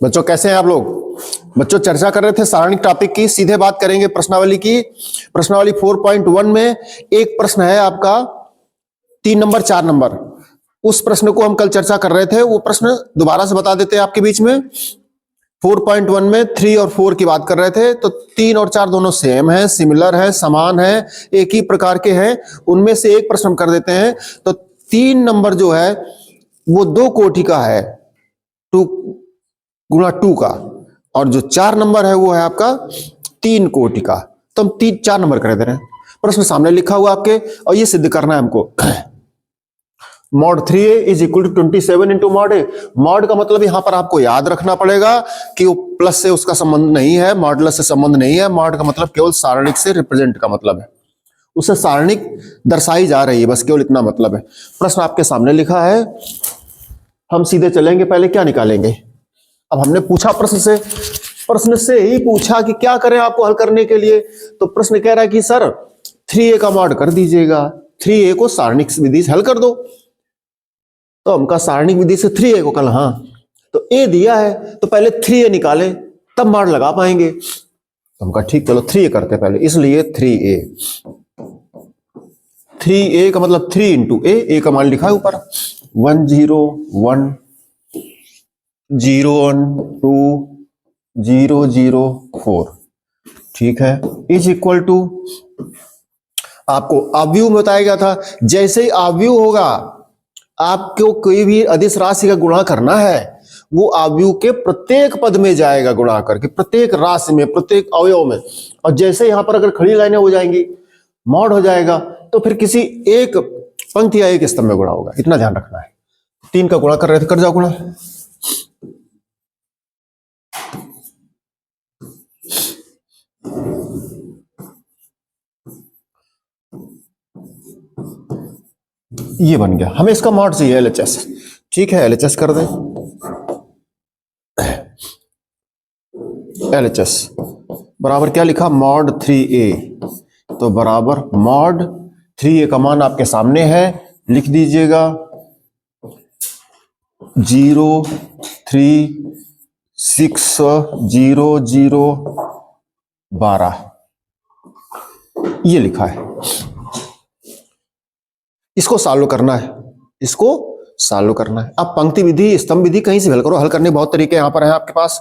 बच्चों कैसे हैं आप लोग? बच्चों चर्चा कर रहे थे सारणिक टॉपिक की, सीधे बात करेंगे प्रश्नावली की। प्रश्नावली 4.1 में एक प्रश्न है आपका 3 नंबर 4 नंबर। उस प्रश्न को हम कल चर्चा कर रहे थे, वो प्रश्न दोबारा से बता देते हैं आपके बीच में। 4.1 में 3 और 4 की बात कर रहे थे, तो 3 और 4 दोनों सेम है, सिमिलर है, समान है, एक ही प्रकार के हैं। उनमें से एक प्रश्न हम कर देते हैं। तो 3 नंबर जो है वो 2 कोटि का है, 2 गुणा 2 का, और जो 4 नंबर है वो है आपका 3 कोटि का। तो हम 4 नंबर कर दे रहे हैं। प्रश्न सामने लिखा हुआ आपके, और ये सिद्ध करना है हमको। Mod 3a is equal to 27 into mod a. Mod का मतलब यहां पर आपको याद रखना पड़ेगा कि वो प्लस से उसका संबंध नहीं है, मॉडुलस से संबंध नहीं है। मॉड का मतलब केवल सारणिक से रिप्रेजेंट का मतलब है, उससे सारणिक दर्शाई जा रही है, बस केवल इतना मतलब है। प्रश्न आपके सामने लिखा है, हम सीधे चलेंगे। पहले क्या निकालेंगे? अब हमने पूछा प्रश्न से ही पूछा कि क्या करें आपको हल करने के लिए। तो प्रश्न कह रहा है कि सर 3a का मॉड कर दीजिएगा, 3a को सारणिक विधि से हल कर दो। तो हम कहा सारणिक विधि से 3a को कल, हाँ तो a दिया है तो पहले 3a निकाले तब मॉड लगा पाएंगे। तो हम कहा ठीक, चलो 3a करते पहले, इसलिए 3a का मतलब 3 इंटू a का मान लिखा है ऊपर 1 0 1 0 1 2 0 0 4, ठीक है, इज इक्वल टू, आपको अवयव में बताया गया था, जैसे ही अवयव होगा आपको कोई भी अदिश राशि का गुणा करना है, वो अवयव के प्रत्येक पद में जाएगा गुणा करके, प्रत्येक राशि में, प्रत्येक अवयव में। और जैसे यहां पर अगर खड़ी लाइनें हो जाएंगी, मॉड हो जाएगा, तो फिर किसी एक पंक्ति या एक स्तंभ में गुणा होगा। इतना ध्यान रखना है। 3 का गुणा कर रहे थे, कर जाओ गुणा। ये बन गया, हमें इसका मॉड चाहिए एलएचएस, ठीक है, एलएचएस कर दे। एलएचएस बराबर क्या लिखा, मॉड 3a, तो बराबर मॉड 3a का मान आपके सामने है, लिख दीजिएगा 0 3 6 0 0 12, ये लिखा है। इसको सॉल्व करना है, इसको सॉल्व करना है। अब पंक्ति विधि, स्तंभ विधि कहीं से हल करो, हल करने बहुत तरीके यहां पर हैं आपके पास।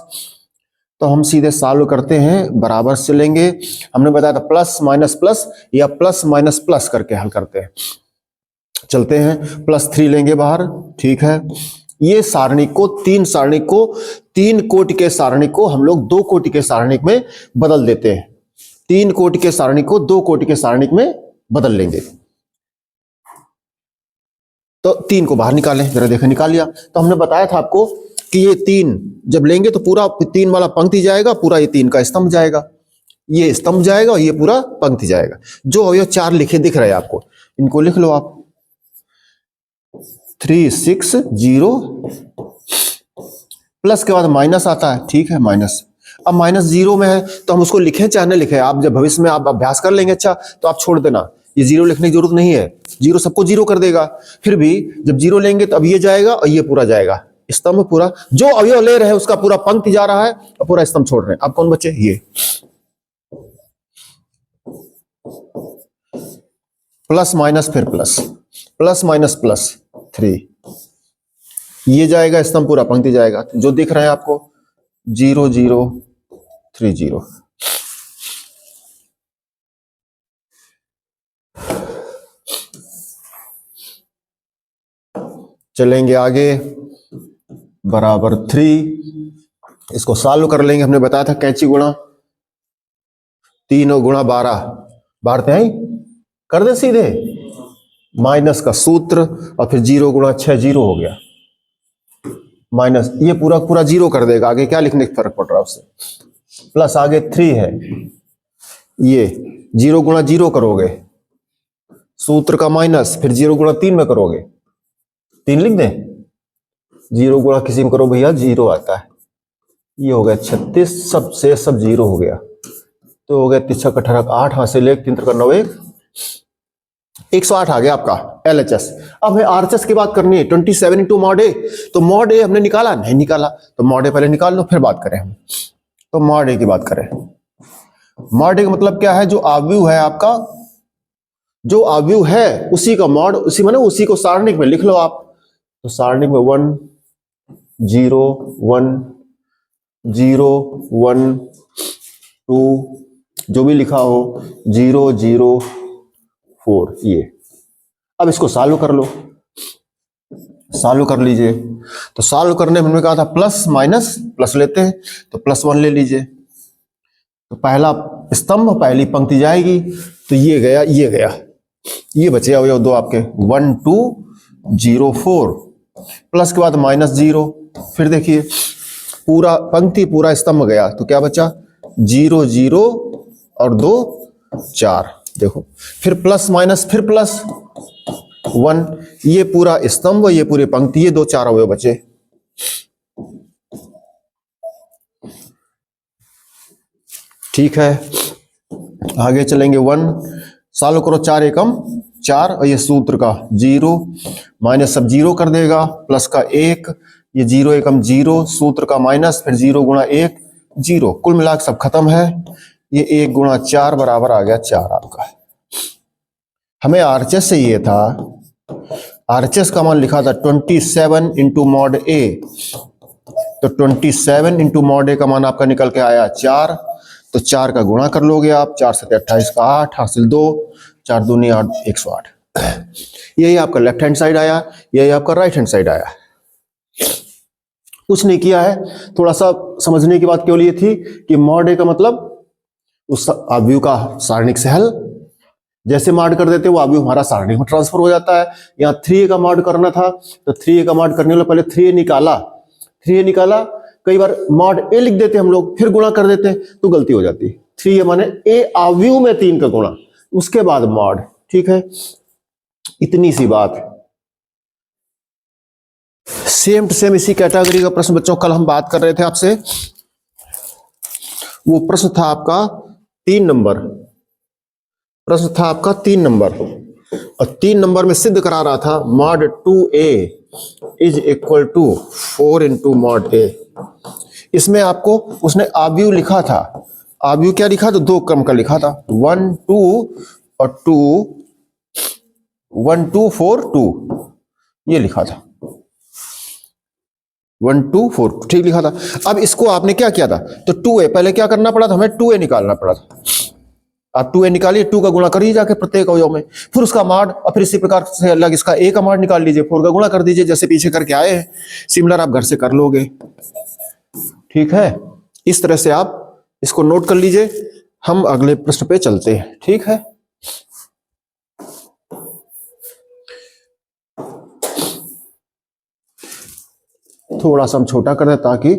तो हम सीधे सॉल्व करते हैं, बराबर से लेंगे। हमने बताया था प्लस माइनस प्लस या प्लस माइनस प्लस करके हल करते हैं। चलते हैं, +3 लेंगे बाहर, ठीक है। ये सारणिक को, 3 कोटि के सारणिक को हम लोग 2 कोटि के सारणिक में बदल देते हैं। 3 कोटि के सारणिक को 2 कोटि के सारणिक में बदल लेंगे। तो 3 को बाहर निकालें, जरा देखें, निकाल लिया। तो हमने बताया था आपको कि ये 3 जब लेंगे तो पूरा 3 वाला पंक्ति जाएगा, पूरा ये 3 का स्तंभ जाएगा, ये स्तंभ जाएगा और ये पूरा पंक्ति जाएगा। जो अवयव 4 लिखे दिख रहे हैं आपको, इनको लिख लो आप। 3 6 0 प्लस के बाद माइनस आता है, ठीक है, माइनस। अब -0 में है तो हम उसको लिखें चाहे न लिखें, आप जब भविष्य में आप अभ्यास कर लेंगे अच्छा तो आप छोड़ देना, ये 0 लिखने की जरूरत नहीं है। 0 सबको 0 कर देगा। फिर भी जब 0 लेंगे तो अब ये जाएगा और ये पूरा जाएगा, स्तंभ पूरा। जो अवयव ले रहे हैं उसका पूरा पंक्ति जा रहा है और पूरा स्तंभ छोड़ रहे हैं। अब कौन बचे? ये प्लस माइनस फिर प्लस, प्लस माइनस प्लस 3, ये जाएगा स्तंभ, पूरा पंक्ति जाएगा। जो दिख रहा है आपको 0 0 3 0। चलेंगे आगे, बराबर 3, इसको सॉल्व कर लेंगे। हमने बताया था कैंची गुणा, 3 गुणा 12, बारते हैं, कर दे सीधे, माइनस का सूत्र और फिर 0 गुणा 6 0 हो गया, माइनस, ये पूरा पूरा 0 कर देगा। आगे क्या लिखने का फर्क पड़ रहा है उससे, प्लस आगे 3 है, ये 0 गुणा 0 करोगे, सूत्र का माइनस, फिर 0 गुणा 3 में करोगे, 3 लिख दें, 0 गुणा किसी में करो भैया 0 आता है, ये हो गया 36, सब से सब 0 हो गया। तो हो गया 3 6 18 8, हाथ से ले 3 3 9 1, 108 आ गया आपका LHS। अब हमें RHS की बात करनी है 27 इंटू मॉड ए। तो मॉड ए हमने निकाला नहीं निकाला, तो मॉड ए पहले निकाल लो फिर बात करें हम। तो मॉड ए की बात करें, मॉड ए का मतलब क्या है, जो आव्यूह है आपका, जो आव्यूह है उसी का मॉड, उसी माने उसी को सारणिक में लिख लो आप। तो सारणिक में 1 0 1 0 1 2 जो भी लिखा हो 0 0 4 ये। अब इसको सॉल्व कर लो, सॉल्व कर लीजिए। तो सॉल्व करने में हमने कहा था प्लस माइनस प्लस लेते हैं, तो +1 ले लीजिए। तो पहला स्तंभ पहली पंक्ति जाएगी, तो ये गया ये गया, ये बचे अवयव दो आपके 1 2 0 4, प्लस के बाद -0। फिर देखिए पूरा पंक्ति पूरा स्तंभ गया, तो क्या बचा 0 0 और 2 4। देखो फिर प्लस माइनस फिर +1, ये पूरा स्तंभ ये पूरी पंक्ति, ये 2 4 अवयव बचे। ठीक है, आगे चलेंगे 1 सॉल्व करो, 4 एकम 4 और ये सूत्र का 0 माइनस सब 0 कर देगा, प्लस का 1, ये 0 एकम 0 सूत्र का माइनस, फिर 0 गुणा 1 0, कुल मिलाकर सब खत्म है। ये 1 गुणा 4 बराबर आ गया 4 आपका। हमें RHS से ये था, RHS का मान लिखा था 27 इंटू मॉड ए, तो 27 इंटू मॉड ए का मान आपका निकल के आया 4। तो 4 का गुणा कर लोगे आप, 4 7 28 का 8 हासिल 2, 4 दूनी 8 108। यही आपका लेफ्ट हैंड साइड आया, यही आपका राइट हैंड साइड आया। कुछ नहीं किया है, थोड़ा सा समझने की बात केवल ये थी कि मॉड ए का मतलब उस आव्यूह का सारणिक से हल, जैसे मॉड कर देते वो आव्यूह हमारा सारणिक में ट्रांसफर हो जाता है। यहाँ 3a का मॉड करना था, तो 3a का मॉड करने वाला पहले 3a निकाला, 3a निकाला, कई बार मॉड ए लिख देते हम लोग फिर गुणा कर देते तो गलती हो जाती। 3a माने ए आव्यूह में 3 का गुणा, उसके बाद मॉड। ठीक है, इतनी सी बात। सेम टू सेम इसी कैटेगरी का प्रश्न बच्चों कल हम बात कर रहे थे आपसे, वो प्रश्न था आपका 3 नंबर, प्रश्न था आपका 3 नंबर, और 3 नंबर में सिद्ध करा रहा था mod 2a is equal to 4 into mod A. इसमें आपको उसने आव्यूह लिखा था, आव्यूह क्या लिखा था, 2 क्रम का लिखा था, 1 2 और 2 1 2 4 2 ये लिखा था, 1 2 4 ठीक लिखा था। अब इसको आपने क्या किया था, तो 2a पहले क्या करना पड़ा था, हमें 2a निकालना पड़ा था। आप 2a निकालिए, 2 का गुणा करिए जाके प्रत्येक अवयव में, फिर उसका मॉड, और फिर इसी प्रकार से अलग इसका a का मॉड निकाल लीजिए, 4 का गुणा कर दीजिए, जैसे पीछे करके आए हैं सिमिलर आप घर से कर लोगे। ठीक है, इस तरह से आप इसको नोट कर लीजिए। हम अगले प्रश्न पे चलते हैं। ठीक है, थोड़ा सा हम छोटा कर दें ताकि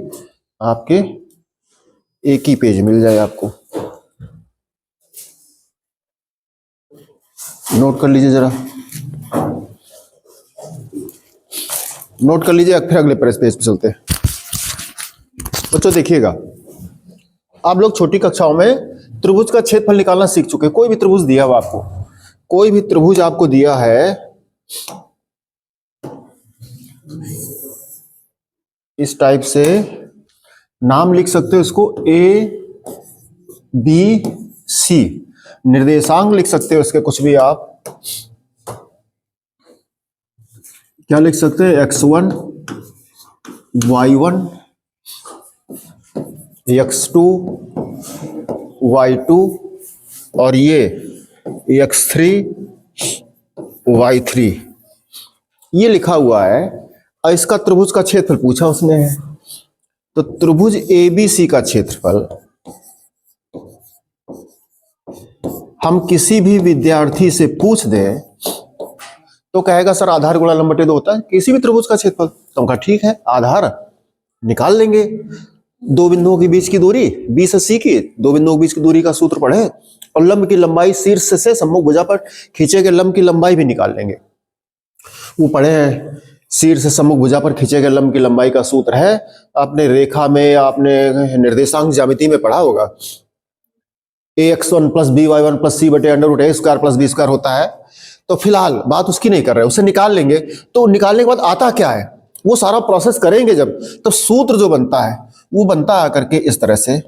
आपके एक ही पेज मिल जाए आपको। नोट कर लीजिए, जरा नोट कर लीजिए, फिर अगले पेज पे चलते हैं। बच्चों देखिएगा, आप लोग छोटी कक्षाओं में त्रिभुज का क्षेत्रफल निकालना सीख चुके हैं। कोई भी त्रिभुज दिया हुआ आपको, कोई भी त्रिभुज आपको दिया है इस टाइप से, नाम लिख सकते हो इसको ABC, निर्देशांक लिख सकते हो इसके कुछ भी, आप क्या लिख सकते हैं, x1 y1 x2 y2 और ये x3 y3 ये लिखा हुआ है, और इसका त्रिभुज का क्षेत्रफल पूछा उसने है। तो त्रिभुज ABC का क्षेत्रफल हम किसी भी विद्यार्थी से पूछ दें तो कहेगा सर आधार गुणा लंब बटे 2 होता है किसी भी त्रिभुज का क्षेत्रफल। तो हम कहा ठीक है, आधार निकाल लेंगे, 2 बिंदुओं के बीच की दूरी 20 80 की, 2 बिंदुओं के बीच की दूरी का सूत्र पढ़े, और लंब की लंबाई शीर्ष से सम्मुख भुजा पर खींचे गए लंब की लंबाई भी निकाल लेंगे। वो पढ़े हैं, शीर्ष से सम्मुख भुजा पर खींचे गए लंब की लंबाई का सूत्र है, आपने रेखा में, आपने निर्देशांक ज्यामिति में पढ़ा होगा, ax1 + by1 + c बटे √a² + b² होता है। तो फिलहाल बात उसकी नहीं कर रहे, उसे निकाल लेंगे। तो निकालने के बाद आता क्या है, वो सारा प्रोसेस करेंगे जब, तो सूत्र जो बनता है वो बनता है करके इस तरह से,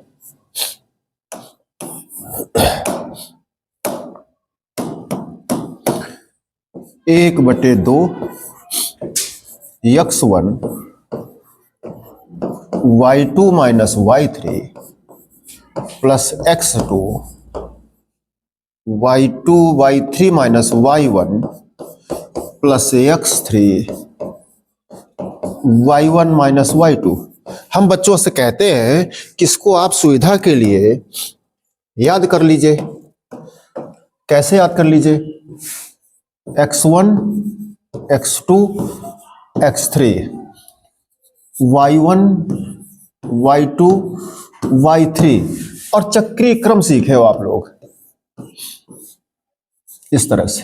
1/2 x1 y2 minus y3 plus x2 y2 y3 minus y1 plus x3 y1 minus y2। हम बच्चों से कहते हैं कि इसको आप सुविधा के लिए याद कर लीजिए। कैसे याद कर लीजिए, x1 x2 x3 y1 y2 y3 और चक्रीय क्रम सीखे हो आप लोग इस तरह से,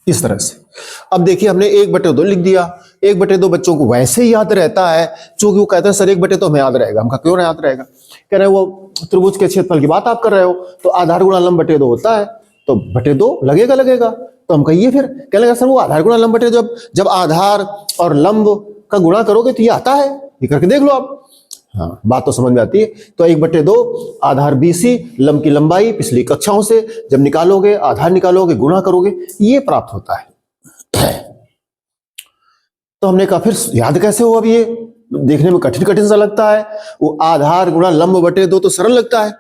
इस तरह से। अब देखिए हमने 1/2 लिख दिया। 1/2 बच्चों को वैसे ही याद रहता है, क्योंकि वो कहते हैं सर 1/2 हमें याद रहेगा। हमका क्यों नहीं याद रहेगा, कह रहे वो त्रिभुज के क्षेत्रफल की बात आप कर रहे हो, तो आधार गुणा लंब 2 होता है, तो 2 लगेगा। तो हम कहिए फिर, क्या लगेगा सर वो आधार गुणा लंब 2, जब आधार और लंब का गुणा करोगे तो ये आता है, ये करके देख लो आप। हाँ, बात तो समझ में आती है। तो 1/2 आधार BC, लंब की लंबाई पिछली कक्षाओं से जब निकालोगे, आधार निकालोगे, गुणा करोगे, ये प्राप्त होता है। तो हमने कहा फिर याद कैसे हो, अब ये देखने में कठिन सा लगता है, वो आधार गुणा लंब 2 तो सरल लगता है।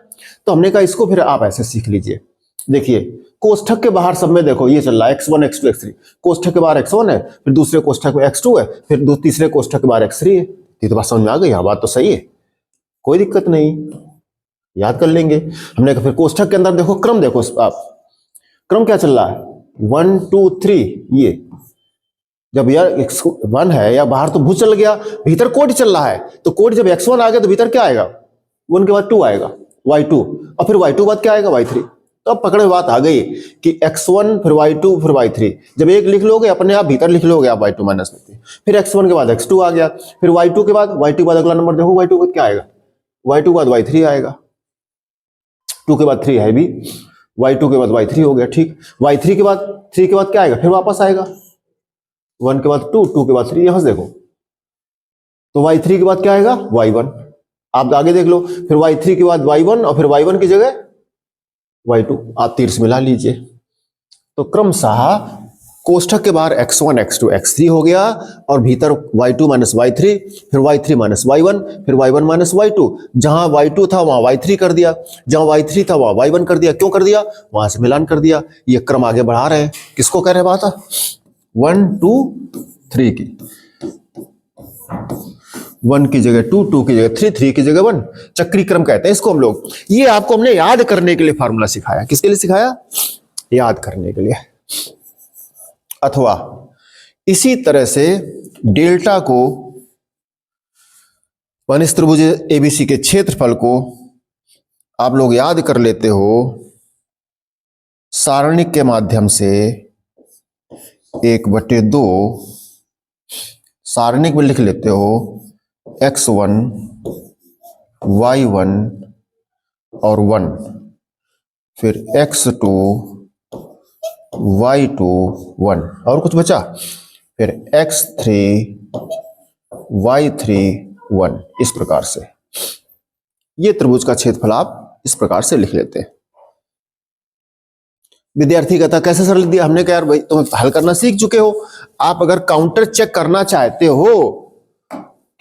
तो हमने कहा इसको फिर आप ऐसे सीख लीजिए। देखिए कोष्ठक के बाहर सब में देखो ये चल रहा है x1 x2 x3, कोष्ठक के बाहर x1 है, फिर दूसरे कोष्ठक में x2 है, फिर तीसरे कोष्ठक के बाहर x3 है। ये तो बात समझ में आ गई, हाँ बात तो सही है, कोई दिक्कत नहीं, याद कर लेंगे। हमने कहा फिर कोष्ठक के अंदर देखो क्रम, देखो आप क्रम क्या चल रहा है, 1 2 3। ये जब यह x1 है या बाहर तो भू चल गया, भीतर कोटि चल रहा है, तो कोटि जब x1 आ गया तो भीतर क्या आएगा, 1 के बाद 2 आएगा y2, और फिर y2 बाद क्या आएगा y3। तो अब पकड़े बात आ गई कि x1 फिर y2 फिर y3, जब एक लिख लोगे अपने आप भीतर लिख लोगे आप y2 माइनस में, फिर x1 के बाद x2 आ गया, फिर y2 के बाद y2 के बाद अगला नंबर देखो, y2 के बाद क्या आएगा, y2 के बाद y3 आएगा, 2 के बाद 3 है भी, y2 के बाद y3 हो गया, ठीक। y3 के बाद 3 के बाद क्या आएगा, फिर वापस आएगा 1 के बाद 2, 2 के बाद 3, यहां से देखो, तो y3 के बाद क्या आएगा y1, आप आगे देख लो, फिर y3 के बाद y1 और फिर y1 की जगह y2, आप तीर से मिला लीजिए। तो क्रमशः कोष्ठक के बाहर x1 x2 x3 हो गया, और भीतर y2 माइनस y3, फिर y3 माइनस y1, फिर y1 माइनस y2। जहां y2 था वहां y3 कर दिया, जहां y3 था वहां y1 कर दिया। क्यों कर दिया, वहां से मिलान कर दिया। ये क्रम आगे बढ़ा रहे हैं, किसको कह रहे बात, 1 2 3 की, 1 की जगह 2, 2 की जगह 3, 3 की जगह 1, चक्री क्रम कहते हैं इसको हम लोग। ये आपको हमने याद करने के लिए फार्मूला सिखाया, किसके लिए सिखाया, याद करने के लिए। अथवा इसी तरह से डेल्टा को, इस त्रिभुज ABC के क्षेत्रफल को आप लोग याद कर लेते हो सारणिक के माध्यम से, 1/2 सारणिक में लिख लेते हो x1 y1 और 1, फिर x2 y2 1, और कुछ बचा, फिर x3 y3 1। इस प्रकार से ये त्रिभुज का क्षेत्रफल आप इस प्रकार से लिख लेते हैं। विद्यार्थी कहता कैसे सर लिख दिया, हमने कहा यार भाई तुम हल करना सीख चुके हो, आप अगर काउंटर चेक करना चाहते हो,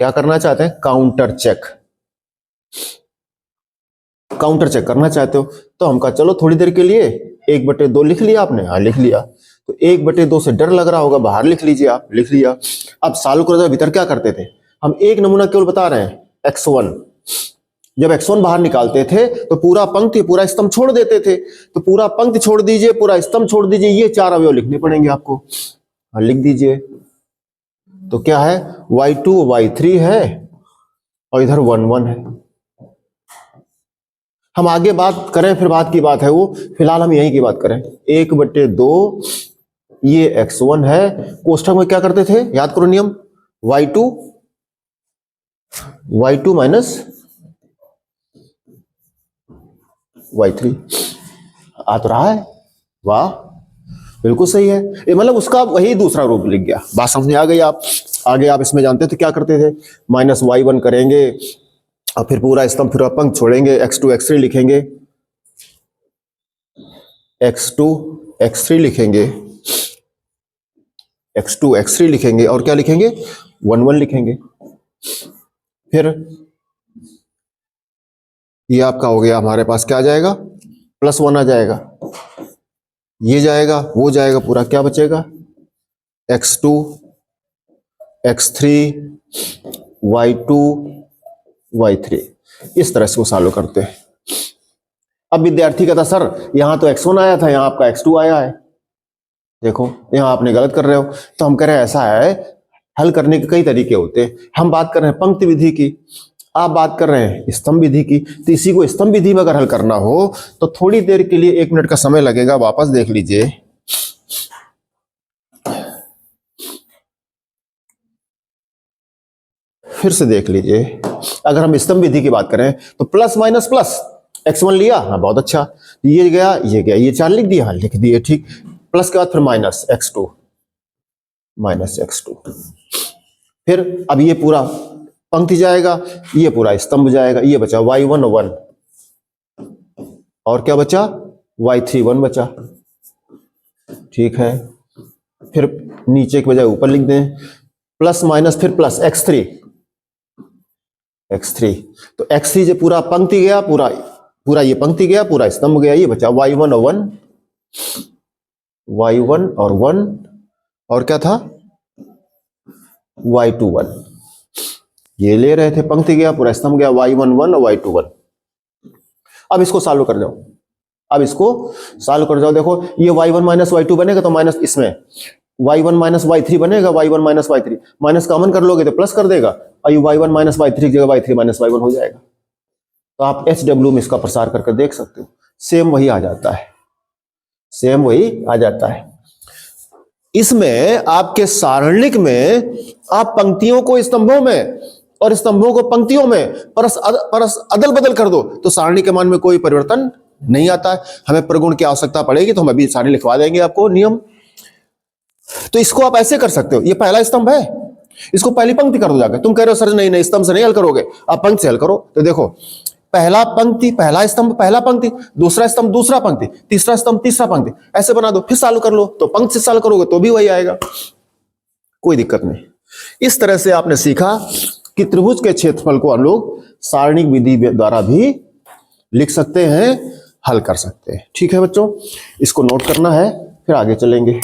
क्या करना चाहते हैं, काउंटर चेक, काउंटर चेक करना चाहते हो, तो हम कहा चलो थोड़ी देर के लिए 1/2 लिख लिया आपने, हाँ लिख लिया, तो 1/2 से डर लग रहा होगा, बाहर लिख लीजिए आप, लिख लिया। अब सॉल्व करो, भीतर क्या करते थे हम, एक नमूना केवल बता रहे हैं, x1, जब x1 बाहर निकालते थे तो पूरा पंक्ति पूरा स्तंभ छोड़ देते थे, तो पूरा पंक्ति छोड़ दीजिए, पूरा स्तंभ छोड़ दीजिए, ये 4 अवयव लिखने पड़ेंगे आपको, हाँ लिख दीजिए। तो क्या है, y2 y3 है और इधर 1 1 है। हम आगे बात करें, फिर बात की बात है वो, फिलहाल हम यही की बात करें। 1/2 ये x1 है, कोष्ठक में क्या करते थे, याद करो नियम, y2 माइनस y3, आ तो रहा है, वाह बिल्कुल सही है। ये मतलब उसका वही दूसरा रूप लिख गया। बात समझ में आ गई। आप आगे आप इसमें जानते थे क्या करते थे, -y1 करेंगे और फिर पूरा स्तंभ फिर पंक्ति छोड़ेंगे, x2 x3 लिखेंगे, x2 x3 लिखेंगे, x2 x3 लिखेंगे और क्या लिखेंगे, 1 1 लिखेंगे। फिर ये आपका हो गया, हमारे पास क्या आ जाएगा, +1 आ जाएगा, ये जाएगा वो जाएगा, पूरा क्या बचेगा, x2 x3 y2 y3। इस तरह से वो सॉल्व करते हैं। अब विद्यार्थी कहता सर यहां तो x1 आया था, यहां आपका x2 आया है, देखो यहां आपने गलत कर रहे हो। तो हम कह रहे हैं ऐसा है, हल करने के कई तरीके होते हैं। हम बात कर रहे हैं पंक्ति विधि की, आप बात कर रहे हैं स्तंभ विधि की। तो इसी को स्तंभ विधि में अगर हल करना हो तो थोड़ी देर के लिए 1 मिनट का समय लगेगा, वापस देख लीजिए। फिर से देख लीजिए। अगर हम स्तंभ विधि की बात करें तो प्लस माइनस प्लस, x1 लिया, हाँ बहुत अच्छा, ये गया ये गया, ये 4 लिख दिया, हाँ लिख दिए, ठीक। प्लस के बाद फिर माइनस x2 फिर अब ये पूरा पंक्ति जाएगा, ये पूरा स्तंभ जाएगा, ये बचा y1 1 और क्या बचा, y3 1 बचा, ठीक है। फिर नीचे के बजाय ऊपर लिख दें, प्लस माइनस फिर प्लस x3 तो x3 जो पूरा पंक्ति गया, पूरा ये पंक्ति गया, पूरा स्तंभ गया, ये बचा y1 और 1 और क्या था, y2 1। ये ले रहे थे, पंक्ति गया, पूरा स्तंभ गया, y1 1 और y2 1। अब इसको सॉल्व कर जाओ, देखो ये y1 माइनस y2 बनेगा तो माइनस इसमें y1 माइनस y3 बनेगा, y1 minus y3 minus common कर लोगे तो प्लस कर देगा, और y1 माइनस y3 की जगह y3 माइनस y1 हो जाएगा। तो आप HW में इसका प्रसार करके देख सकते हो, सेम वही आ जाता है, इसमें आपके सारणिक में आप पंक्तियों को स्तंभों में और स्तंभों को पंक्तियों में परस अदल बदल कर दो तो सारणी के मान में कोई परिवर्तन नहीं आता है। हमें प्रगुण की आवश्यकता पड़ेगी तो हम अभी सारणी लिखवा देंगे आपको, नियम। तो इसको आप ऐसे कर सकते हो, ये पहला स्तंभ है, इसको पहली पंक्ति कर दो जाकर। तुम कह रहे हो सर नहीं स्तंभ से नहीं हल करोगे, आप पंक्ति से हल करो। तो देखो पहला पंक्ति पहला स्तंभ पहला पंक्ति, दूसरा स्तंभ दूसरा पंक्ति, तीसरा स्तंभ तीसरा पंक्ति, ऐसे बना दो, फिर चालू कर लो। तो पंक्ति से चालू करोगे तो भी वही आएगा, कोई दिक्कत नहीं। इस तरह से आपने सीखा कि त्रिभुज के क्षेत्रफल को हम लोग सारणिक विधि द्वारा भी लिख सकते हैं, हल कर सकते हैं। ठीक है बच्चों, इसको नोट करना है, फिर आगे चलेंगे।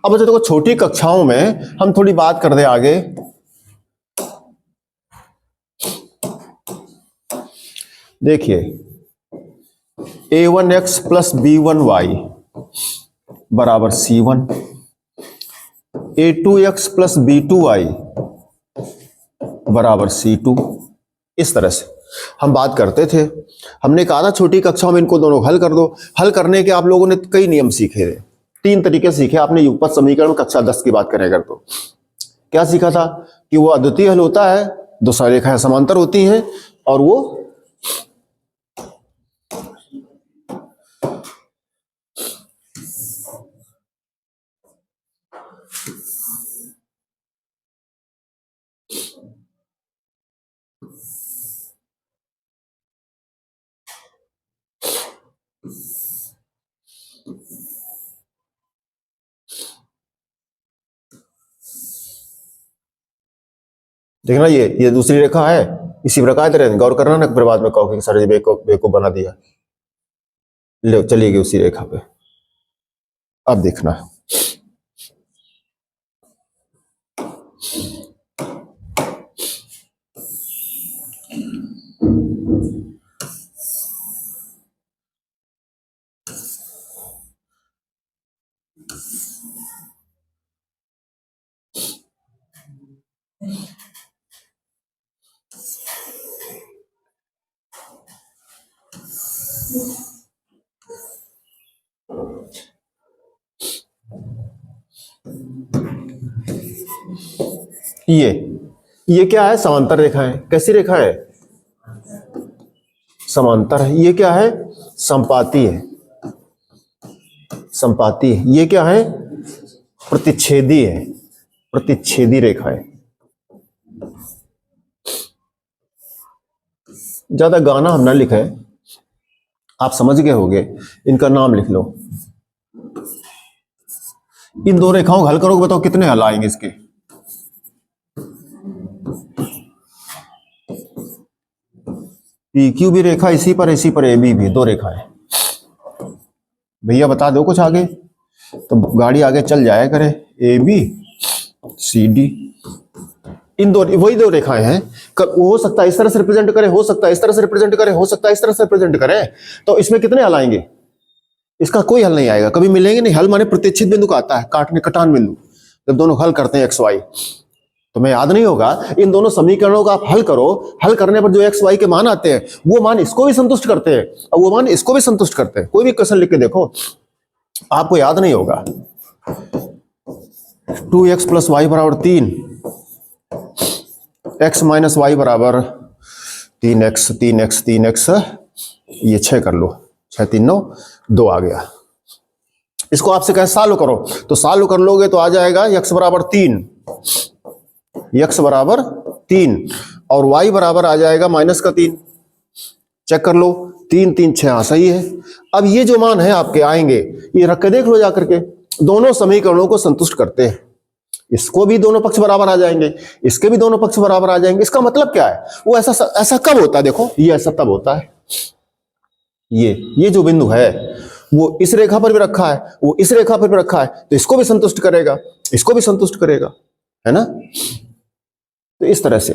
अब बच्चों देखो छोटी कक्षाओं में हम थोड़ी बात कर दे आगे। देखिए a1x प्लस b1y बराबर c1, a2x प्लस b2y बराबर c2। इस तरह से हम बात करते थे। हमने कहा था छोटी कक्षाओं में इनको दोनों हल कर दो। हल करने के आप लोगों ने कई नियम सीखे थे, 3 तरीके सीखे आपने। युगपत समीकरण कक्षा 10 की बात करें अगर तो क्या सीखा था कि वो अद्वितीय हल होता है, दो रेखाएं समांतर होती हैं और वो देखना, ये दूसरी रेखा है, इसी प्रकार तरह गौर करना ना, फिर बाद में कहोगे सर जी बेवकूफ बना दिया। ले चली गई उसी रेखा पे। अब देखना ये क्या है, समांतर रेखा है। कैसी रेखा है, समांतर है। ये क्या है? संपाती है। संपाती है। ये क्या है? प्रतिच्छेदी है। प्रतिच्छेदी रेखा है। ज्यादा गाना हम ना लिखे, आप समझ गए होंगे। इनका नाम लिख लो। इन दो रेखाओं को हल करोगे, बताओ कितने हल आएंगे इसके? पी क्यू भी रेखा इसी पर ए बी भी, दो रेखा है। भैया बता दो कुछ आगे, तो गाड़ी आगे चल जाया करे। ए बी सी डी, इन दो, वही दो रेखाएं हैं। हो सकता है इस तरह से रिप्रेजेंट करे, हो सकता है इस तरह से रिप्रेजेंट करे, हो सकता है इस तरह से रिप्रेजेंट करे। तो इसमें कितने हल आएंगे? इसका कोई हल नहीं आएगा, कभी मिलेंगे नहीं। हल माने प्रतिच्छेद बिंदु का आता है, काटने कटान बिंदु। जब दोनों हल करते हैं एक्स वाई, तुम्हें याद नहीं होगा, इन दोनों समीकरणों का आप हल करो, हल करने पर जो एक्स वाई के मान आते हैं वो मान इसको भी संतुष्ट करते हैं और वो मान इसको भी संतुष्ट करते हैं। कोई भी क्वेश्चन लिख के देखो, आपको याद नहीं होगा। 2x + y = 3, x - y = 3x 3x 3x, ये 6 कर लो, 6 3 9 2 आ गया। इसको आपसे कहें सॉल्व करो, तो सॉल्व कर लोगे तो आ जाएगा x = 3, x = 3 और y बराबर आ जाएगा -3। चेक कर लो, 3 3 6, हाँ सही है। अब ये जो मान है आपके आएंगे, ये रख के देख लो जाकर के, दोनों समीकरणों को संतुष्ट करते हैं। इसको भी दोनों पक्ष बराबर आ जाएंगे, इसके भी दोनों पक्ष बराबर आ जाएंगे। इसका मतलब क्या है? वो ऐसा कब होता है? देखो, ये ऐसा तब होता है। ये जो बिंदु है वो इस रेखा पर भी रखा है, वो इस रेखा पर भी रखा है, तो इसको भी संतुष्ट करेगा, इसको भी संतुष्ट करेगा, है ना? तो इस तरह से।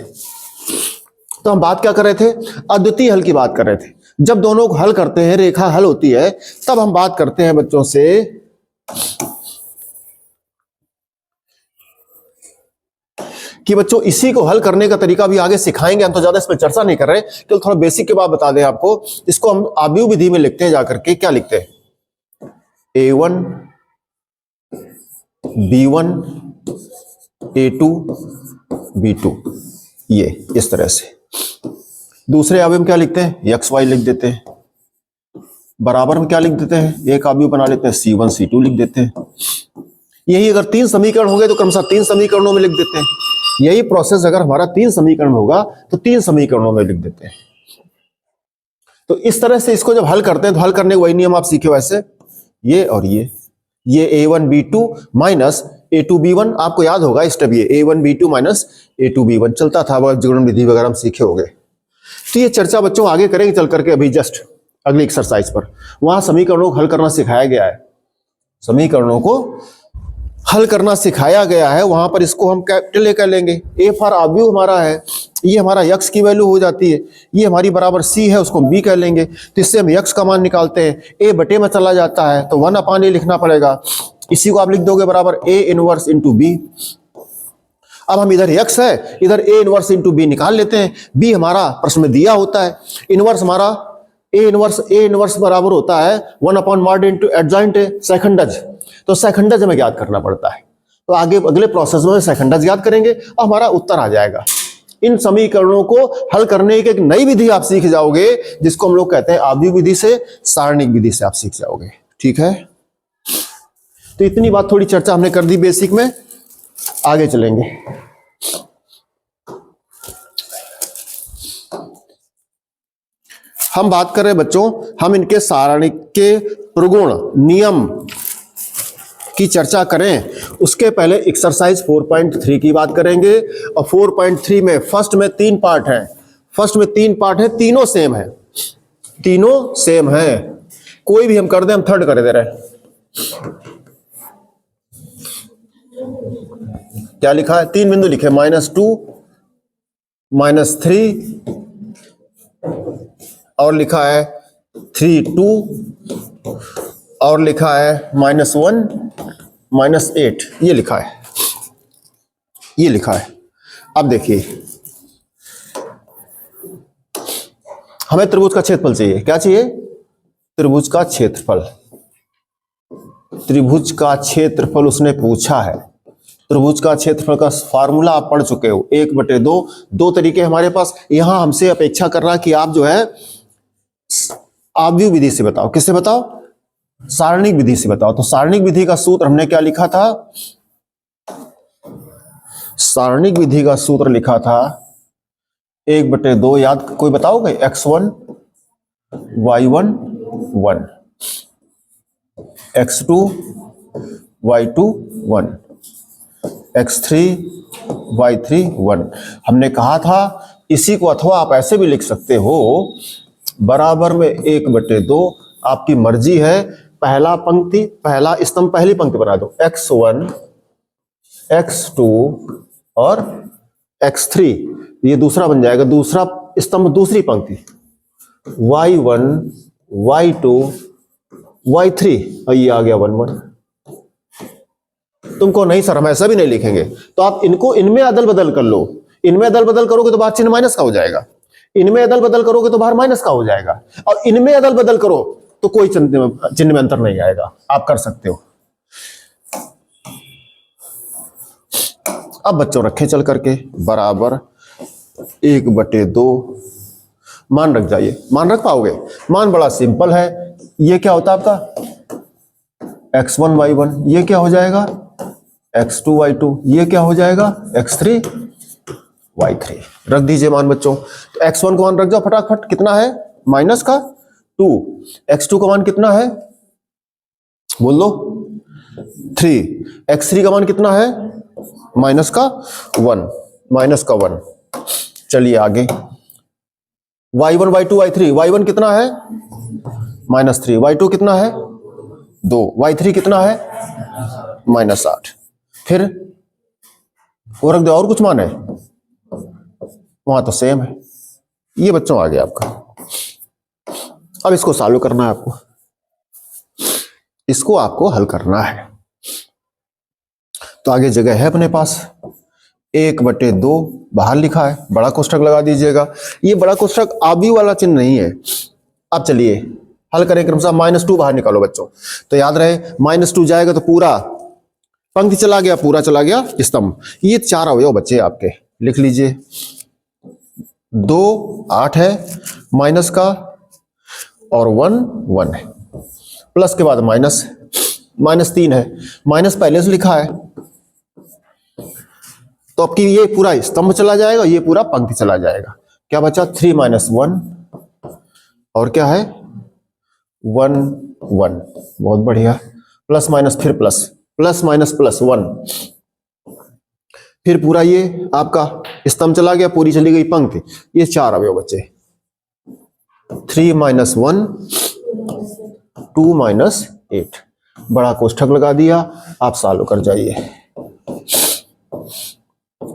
तो हम बात क्या कर रहे थे? अद्वितीय हल की बात कर रहे थे। जब दोनों को हल करते हैं, रेखा हल होती है, तब हम बात करते हैं बच्चों से कि बच्चों इसी को हल करने का तरीका भी आगे सिखाएंगे। हम तो ज्यादा इस पर चर्चा नहीं कर रहे, केवल थोड़ा बेसिक के बाद बता दें आपको। इसको हम आव्यूह विधि में लिखते हैं जाकर के। क्या लिखते हैं? A1 B1 A2 B2, ये इस तरह से। दूसरे आव्यूह में क्या लिखते हैं? XY लिख देते हैं। बराबर में क्या लिख देते हैं? एक आव्यूह बना लेते हैं, C1 C2 लिख देते हैं। यही अगर 3 समीकरण हो गए तो क्रमशः 3 समीकरणों में लिख देते हैं। यही प्रोसेस अगर हमारा 3 समीकरण होगा तो 3 समीकरणों में लिख देते हैं। तो इस तरह से इसको जब हल करते हैं तो हल करने के वही नियम आप सीखे वैसे, ये और ये A1 B2 minus A2 B1, आपको याद होगा स्टेप, ये A1 B2 minus A2 B1 चलता था, वर्गीकरण विधि वगैरह हम सीखे होंगे। तो ये चर्चा बच्चों आगे करेंगे चल करके, अभी जस्ट अगली एक्सरसाइज पर। वहां समीकरणों को हल करना सिखाया गया है, समीकरणों को हल करना सिखाया गया है, वहां पर इसको हम कैपिटल ए कर लेंगे। ए फॉर आव्यूह हमारा है, ये हमारा x की वैल्यू हो जाती है, ये हमारी बराबर c है, उसको b कर लेंगे। तो इससे हम x का मान निकालते हैं, a बटे में चला जाता है तो 1/a लिखना पड़ेगा। इसी को आप लिख दोगे बराबर a इनवर्स इंटू b। अब हम इधर x है, इधर a इनवर्स इंटू b निकाल लेते हैं। b हमारा प्रश्न में दिया होता है, इनवर्स हमारा a इनवर्स बराबर होता है 1/mod इंटू एडजॉइंट सेकंडज। तो सेकंडज हमें याद करना पड़ता है, तो आगे अगले प्रोसेस में सेकंडज याद करेंगे और हमारा उत्तर आ जाएगा। इन समीकरणों को हल करने की एक नई विधि आप सीख जाओगे, जिसको हम लोग कहते हैं आव्यूह विधि से सारणिक विधि से आप सीख जाओगे। ठीक है, तो इतनी बात, थोड़ी चर्चा हमने कर दी बेसिक में, आगे चलेंगे। हम बात कर रहे हैं बच्चों, हम इनके सारणिक के प्रगुण नियम की चर्चा करें उसके पहले एक्सरसाइज 4.3 की बात करेंगे। और 4.3 में फर्स्ट में 3 पार्ट हैं, तीनों सेम है, तीनों सेम है। कोई भी हम कर दें, हम थर्ड कर दे रहे हैं। क्या लिखा है? 3 बिंदु लिखे, -2 -3 और लिखा है 3 2 और लिखा है -1 -8, ये लिखा है, ये लिखा है। अब देखिए, हमें त्रिभुज का क्षेत्रफल चाहिए। क्या चाहिए? त्रिभुज का क्षेत्रफल। त्रिभुज का क्षेत्रफल उसने पूछा है। त्रिभुज का क्षेत्रफल का फार्मूला आप पढ़ चुके हो, 1/2। 2 तरीके हमारे पास। यहां हमसे अपेक्षा कर रहा कि आप जो है आव्यूह विधि से बताओ। किससे बताओ? सारणिक विधि से बताओ। तो सारणिक विधि का सूत्र हमने क्या लिखा था? सारणिक विधि का सूत्र लिखा था 1/2। याद कोई बताओगे? x1 y1 1, x2 y2 1, x3 y3 1। हमने कहा था इसी को अथवा आप ऐसे भी लिख सकते हो, बराबर में 1/2। आपकी मर्जी है, पहला पंक्ति पहला स्तंभ पहली पंक्ति बना दो, x1 x2 और x3, ये दूसरा बन जाएगा, दूसरा स्तंभ दूसरी पंक्ति y1 y2 y3, और ये आ गया 1 1। तुमको नहीं सर हम ऐसा भी नहीं लिखेंगे, तो आप इनको इनमें अदल बदल कर लो। इनमें अदल बदल करोगे तो बाहर चिन्ह माइनस का हो जाएगा, इनमें अदल बदल करोगे तो बाहर माइनस का हो जाएगा, और इनमें अदल बदल करो तो कोई चिन्ह में अंतर नहीं आएगा। आप कर सकते हो। अब बच्चों रखे चल करके बराबर 1/2 मान रख जाइए। मान रख पाओगे? मान बड़ा सिंपल है। ये क्या होता है आपका x1 y1, ये क्या हो जाएगा x2 y2, ये क्या हो जाएगा x3 y3। रख दीजिए मान बच्चों। तो x1 का मान रख जाओ फटाफट, कितना है? माइनस का 2। x2 का मान कितना है? बोल दो 3। x3 का मान कितना है? माइनस का 1, माइनस का 1। चलिए आगे y1 y2 y3, y1 कितना है? -3, y2 कितना है? 2, y3 कितना है? -8। फिर वो रख दो। और कुछ मान है? वहां तो सेम है। ये बच्चों आ गया आपका। अब इसको सॉल्व करना है आपको, इसको आपको हल करना है। तो आगे जगह है अपने पास, 1/2 बाहर लिखा है, बड़ा कोष्ठक लगा दीजिएगा। ये बड़ा कोष्ठक आव्यूह वाला चिन्ह नहीं है। अब चलिए हल करें क्रमशः। -2 बाहर निकालो बच्चों। तो याद रहे -2 जाएगा तो पूरा पंक्ति चला गया, पूरा चला गया स्तंभ। ये 4 अवयव बच्चे आपके, लिख लीजिए। 2 8 है, माइनस का, और 1 1 है, प्लस के बाद माइनस, -3 है, माइनस पहले से लिखा है। तो आपकी ये पूरा स्तंभ चला जाएगा, ये पूरा पंक्ति चला जाएगा। क्या बचा? 3 - 1, और क्या है? 1 1। बहुत बढ़िया। प्लस माइनस फिर प्लस, प्लस माइनस प्लस 1। फिर पूरा ये आपका स्तंभ चला गया, पूरी चली गई पंक्ति। ये 4 अवयव बचे। 3 - 1 2 - 8। बड़ा कोष्ठक लगा दिया। आप सॉल्व कर जाइए।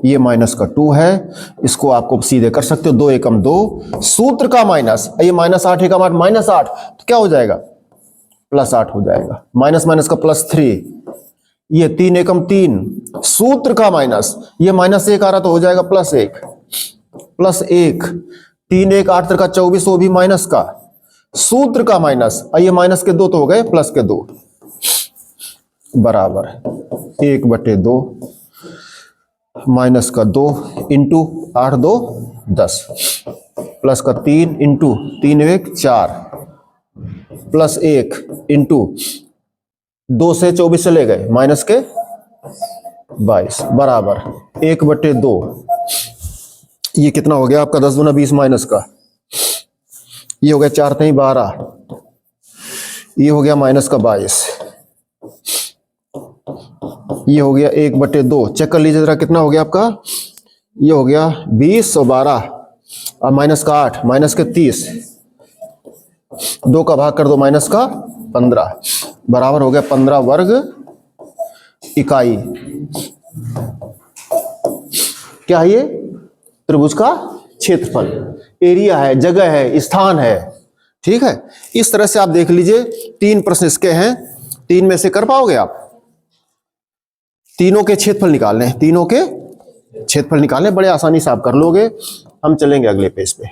ये माइनस का 2 है, इसको आपको सीधे कर सकते हो। 2 एकम 2, सूत्र का माइनस, ये -8 एकम 8 -8, तो क्या हो जाएगा? +8 हो जाएगा। माइनस माइनस का +3, ये 3 एकम 3, सूत्र का माइनस, ये -1 आ रहा तो हो जाएगा +1 +1। 3 1 8 3 24, वो भी माइनस का, सूत्र का माइनस, ये माइनस के 2 तो हो गए प्लस के 2, बराबर 1/2 माइनस का 2 इंटू 8 2 10, प्लस का 3 इंटू 3 1 4, प्लस 1 इंटू 2 से 24 चले गए, माइनस के 22, बराबर 1/2। ये कितना हो गया आपका? 10 दूना 20 माइनस का, ये हो गया 4 3 12, ये हो गया माइनस का 22, ये हो गया 1/2। चेक कर लीजिए जरा कितना हो गया आपका? ये हो गया 20 और 12, और माइनस का 8, माइनस के 30, 2 का भाग कर दो, माइनस का 15, बराबर हो गया 15 वर्ग इकाई। क्या है ये? त्रिभुज का क्षेत्रफल, एरिया है, जगह है, स्थान है। ठीक है, इस तरह से आप देख लीजिए। 3 प्रश्न इसके हैं, 3 में से कर पाओगे आप? तीनों के क्षेत्रफल निकालने, तीनों के क्षेत्रफल निकालने, बड़े आसानी से आप कर लोगे। हम चलेंगे अगले पेज पे।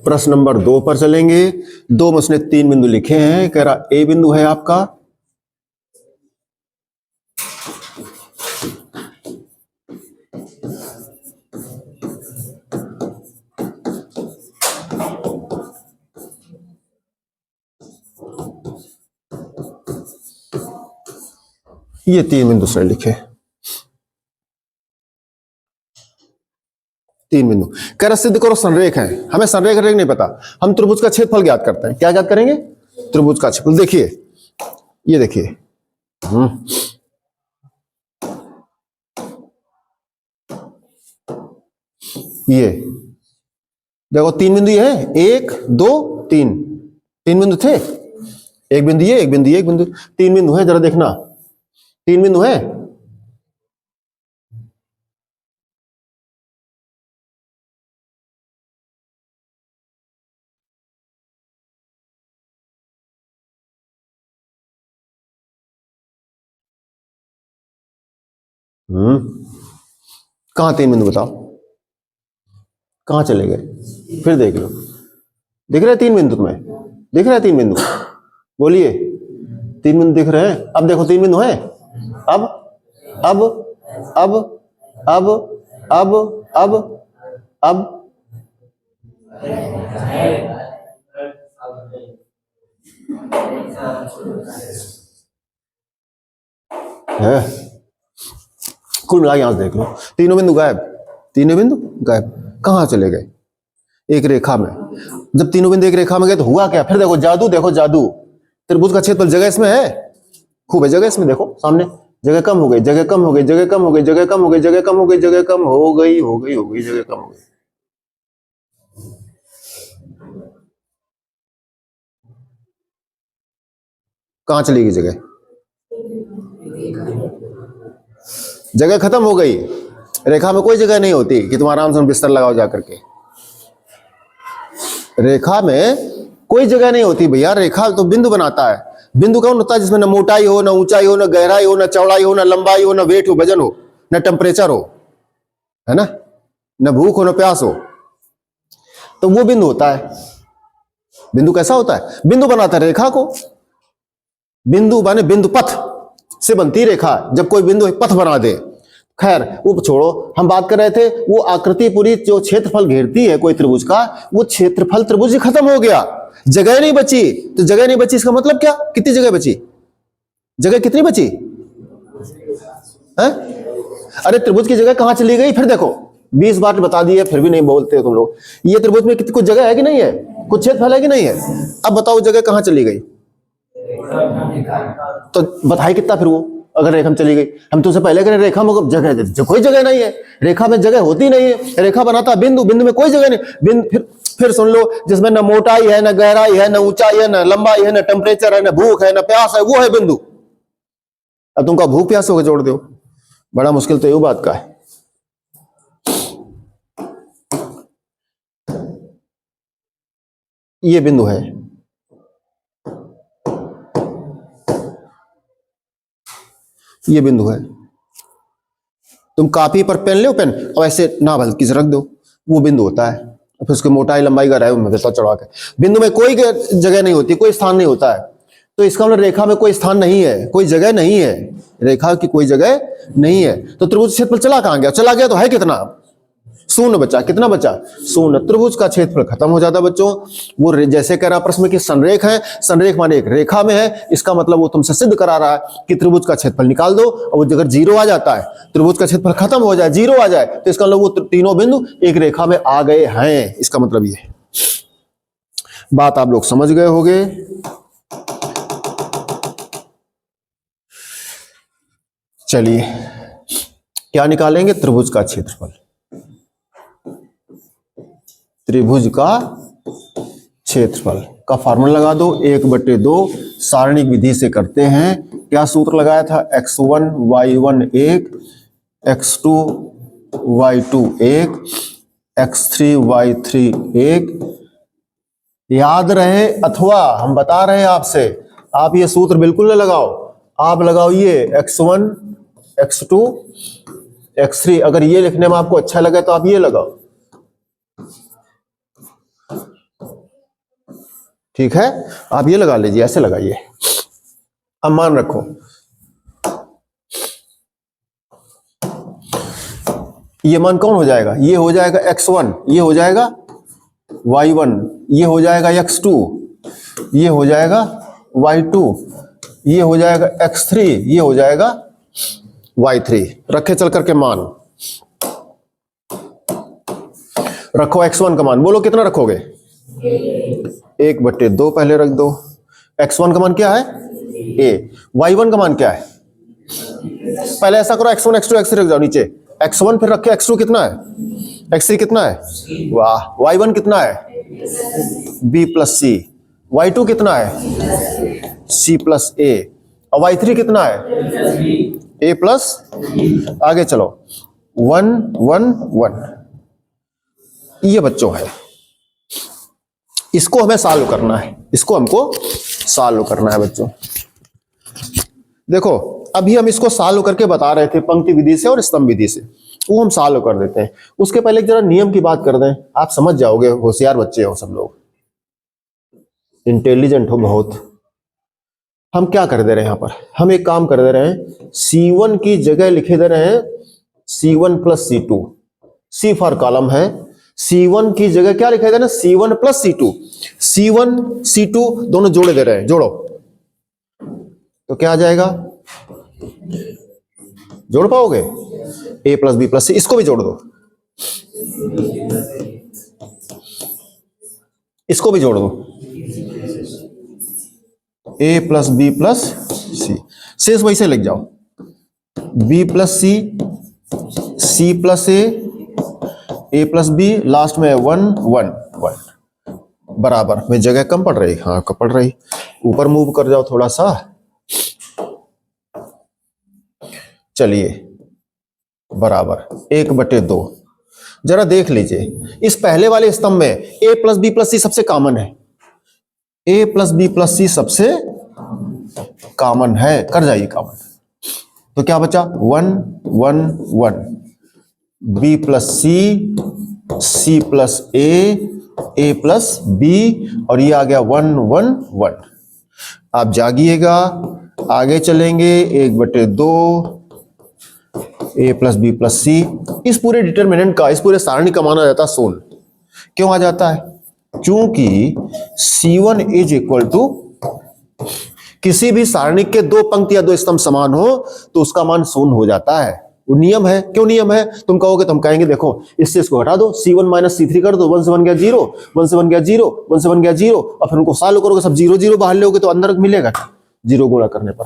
प्रश्न नंबर 2 पर चलेंगे। 2 में उसने 3 बिंदु लिखे हैं। कह रहा ए बिंदु है आपका, ये 3 बिंदु दूसरे लिखे, 3 बिंदु। कह रहा सिद्ध करो संरेख है। हमें संरेख नहीं पता, हम त्रिभुज का क्षेत्रफल ज्ञात करते हैं। क्या ज्ञात करेंगे? त्रिभुज का क्षेत्रफल। देखिए ये देखिए, ये देखो 3 बिंदु ये है, 1 2 3, 3 बिंदु थे, एक बिंदु ये, एक बिंदु ये, एक बिंदु, 3 बिंदु है। जरा देखना 3 बिंदु है। कहां 3 बिंदु बताओ, कहां चले गए? फिर देख लो, दिख रहे 3 बिंदु तुम्हें? दिख रहा है 3 बिंदु? बोलिए 3 बिंदु दिख रहे हैं? अब देखो 3 बिंदु है। अब अब अब अब अब अब अब है। कुल मिला यहां से देख लो, तीनों बिंदु गायब, तीनों बिंदु गायब। कहां चले गए? एक रेखा में। जब तीनों बिंदु एक रेखा में गए तो हुआ क्या? फिर देखो जादू, देखो जादू। त्रिभुज का क्षेत्रफल जगह इसमें है, खूब है जगह इसमें। देखो सामने जगह कम हो गई, जगह कम हो गई, जगह कम हो गई, जगह कम हो गई, जगह कम हो गई, जगह कम हो गई, हो गई, हो गई, जगह कम हो गई। कहां चली गई जगह? जगह खत्म हो गई। रेखा में कोई जगह नहीं होती कि तुम आराम से बिस्तर लगाओ जाकर के। रेखा में कोई जगह नहीं होती भैया। रेखा तो बिंदु बनाता है। बिंदु कौन होता है? जिसमें न मोटाई हो, न ऊंचाई हो, न गहराई हो, न चौड़ाई हो, न लंबाई हो, न वेट हो, वजन हो, न टेम्परेचर हो, है ना, न भूख हो, न प्यास हो, तो वो बिंदु होता है। बिंदु कैसा होता है? बिंदु बनाता है रेखा को। बिंदु माने बिंदु पथ से बनती रेखा, जब कोई बिंदु पथ बना दे। खैर वो छोड़ो, हम बात कर रहे थे वो आकृति पूरी जो क्षेत्रफल घेरती है कोई त्रिभुज का, वो क्षेत्रफल त्रिभुज खत्म हो गया, जगह नहीं बची। तो जगह नहीं बची इसका मतलब क्या? कितनी जगह बची? जगह कितनी बची है? अरे त्रिभुज की जगह कहां चली गई? फिर देखो 20 बार बता दिए फिर भी नहीं बोलते तुम लोग। ये त्रिभुज में कुछ जगह है कि नहीं है? कुछ क्षेत्रफल है कि नहीं है? अब बताओ जगह कहां चली गई? तो बताइए कितना फिर वो, अगर रेखा में चली गई। हम तुमसे पहले करें रेखा में जगह, कोई जगह नहीं है। रेखा में जगह होती नहीं है। रेखा बनाता बिंदु, बिंदु में कोई जगह नहीं। बिंदु फिर सुन लो, जिसमें न मोटाई है, न गहराई है, न ऊंचाई है, न लंबाई है, न टेम्परेचर है, न भूख है, न प्यास है, वो है बिंदु। अब तुमका भूख प्यास होकर जोड़ दो, बड़ा मुश्किल तो ये बात का है। ये बिंदु है, ये बिंदु है। तुम कॉपी पर पेन लो, पेन और ऐसे ना बल्कि रख दो, वो बिंदु होता है। फिर उसकी मोटाई लंबाई का राय देता चढ़ा के। बिंदु में कोई जगह नहीं होती, कोई स्थान नहीं होता है। तो इसका मतलब रेखा में कोई स्थान नहीं है, कोई जगह नहीं है, रेखा की कोई जगह नहीं है। तो त्रिभुज क्षेत्रफल चला कहां गया? चला गया तो है कितना? शून्य बचा। कितना बचा? शून्य। त्रिभुज का क्षेत्रफल खत्म हो जाता बच्चों। वो जैसे कह रहा प्रश्न में कि संरेख है, संरेख माने एक रेखा में है, इसका मतलब वो तुमसे सिद्ध करा रहा है कि त्रिभुज का क्षेत्रफल निकाल दो। और वो अगर जीरो आ जाता है, त्रिभुज का क्षेत्रफल खत्म हो जाए, जीरो आ जाए, तो इसका मतलब वो तीनों बिंदु एक रेखा में आ गए हैं। इसका मतलब ये बात आप लोग समझ गए होंगे। चलिए क्या निकालेंगे? त्रिभुज का क्षेत्रफल। त्रिभुज का क्षेत्रफल का फार्मूला लगा दो, 1/2 सारणिक विधि से करते हैं। क्या सूत्र लगाया था? x1 y1 1, x2 y2 1, x3 y3 1। याद रहे, अथवा हम बता रहे हैं आपसे, आप ये सूत्र बिल्कुल न लगाओ। आप लगाओ ये x1 x2 x3। अगर ये लिखने में आपको अच्छा लगे तो आप ये लगाओ, ठीक है? आप ये लगा लीजिए, ऐसे लगाइए। अब मान रखो ये मान कौन हो जाएगा? ये हो जाएगा x1, ये हो जाएगा y1, ये हो जाएगा x2, ये हो जाएगा y2, ये हो जाएगा x3, ये हो जाएगा y3 रखे चल करके मान, रखो x1 का मान, बोलो कितना रखोगे? 1/2 पहले रख दो। x1 का मान क्या है? a। y1 का मान क्या है? पहले ऐसा करो, x1 x2 x3 रख जाओ नीचे, x1 फिर रखे x2 कितना है, x3 कितना है, वाह, y1 कितना है, b प्लस सी, y2 कितना है, c प्लस a, और y3 कितना है, a प्लस, आगे चलो 1 1 1। ये बच्चों है, इसको हमें सॉल्व करना है, इसको हमको सॉल्व करना है बच्चों। देखो अभी हम इसको सॉल्व करके बता रहे थे पंक्ति विधि से और स्तंभ विधि से, वो हम सॉल्व कर देते हैं। उसके पहले जरा नियम की बात कर दें, आप समझ जाओगे, होशियार बच्चे हो सब लोग, इंटेलिजेंट हो बहुत। हम क्या कर दे रहे हैं यहां पर, हम एक काम कर दे रहे हैं, C1 की जगह लिखे दे रहे हैं C1 plus C2, C for column है, C1 की जगह क्या लिखा दे रहे हैं, C1 plus C2, C1 C2 दोनों जोड़े दे रहे हैं, जोड़ो तो क्या आ जाएगा, जोड़ पाओगे, a plus b plus c, इसको भी जोड़ दो, इसको भी जोड़ दो, a plus b plus c, शेष वैसे लिख जाओ, b plus c, c plus a plus b, last में 1 1 1 बराबर में, जगह कम पड़ रही, हाँ कम पड़ रही, ऊपर मूव कर जाओ थोड़ा सा, चलिए बराबर 1/2। जरा देख लीजिए इस पहले वाले स्तंभ में a प्लस बी प्लस सी सबसे कॉमन है, a प्लस बी प्लस सी सबसे कॉमन है, कर जाइए कॉमन, तो क्या बचा 1 1 1, b plus c, c plus a plus b, और ये आ गया 1 1 1। आप जागिएगा, आगे चलेंगे, 1/2 a प्लस बी प्लस सी, इस पूरे डिटरमिनेंट का, इस पूरे सारणी का मान आ जाता है 16। क्यों आ जाता है? क्योंकि C1 इज इक्वल टू, किसी भी सारणी के दो पंक्ति या दो स्तंभ समान हो तो उसका मान 0 हो जाता है, वो नियम है। क्यों नियम है तुम कहोगे, तो हम कहेंगे देखो इससे इसको हटा दो, C1 माइनस C3 कर दो, 1 से 1 गया 0, 1 से 1 गया 0, 1 से 1 गया 0, और फिर उनको सॉल्व करोगे, सब 0 0 बाहर लोगे तो अंदर मिलेगा 0 गुणा करने पर,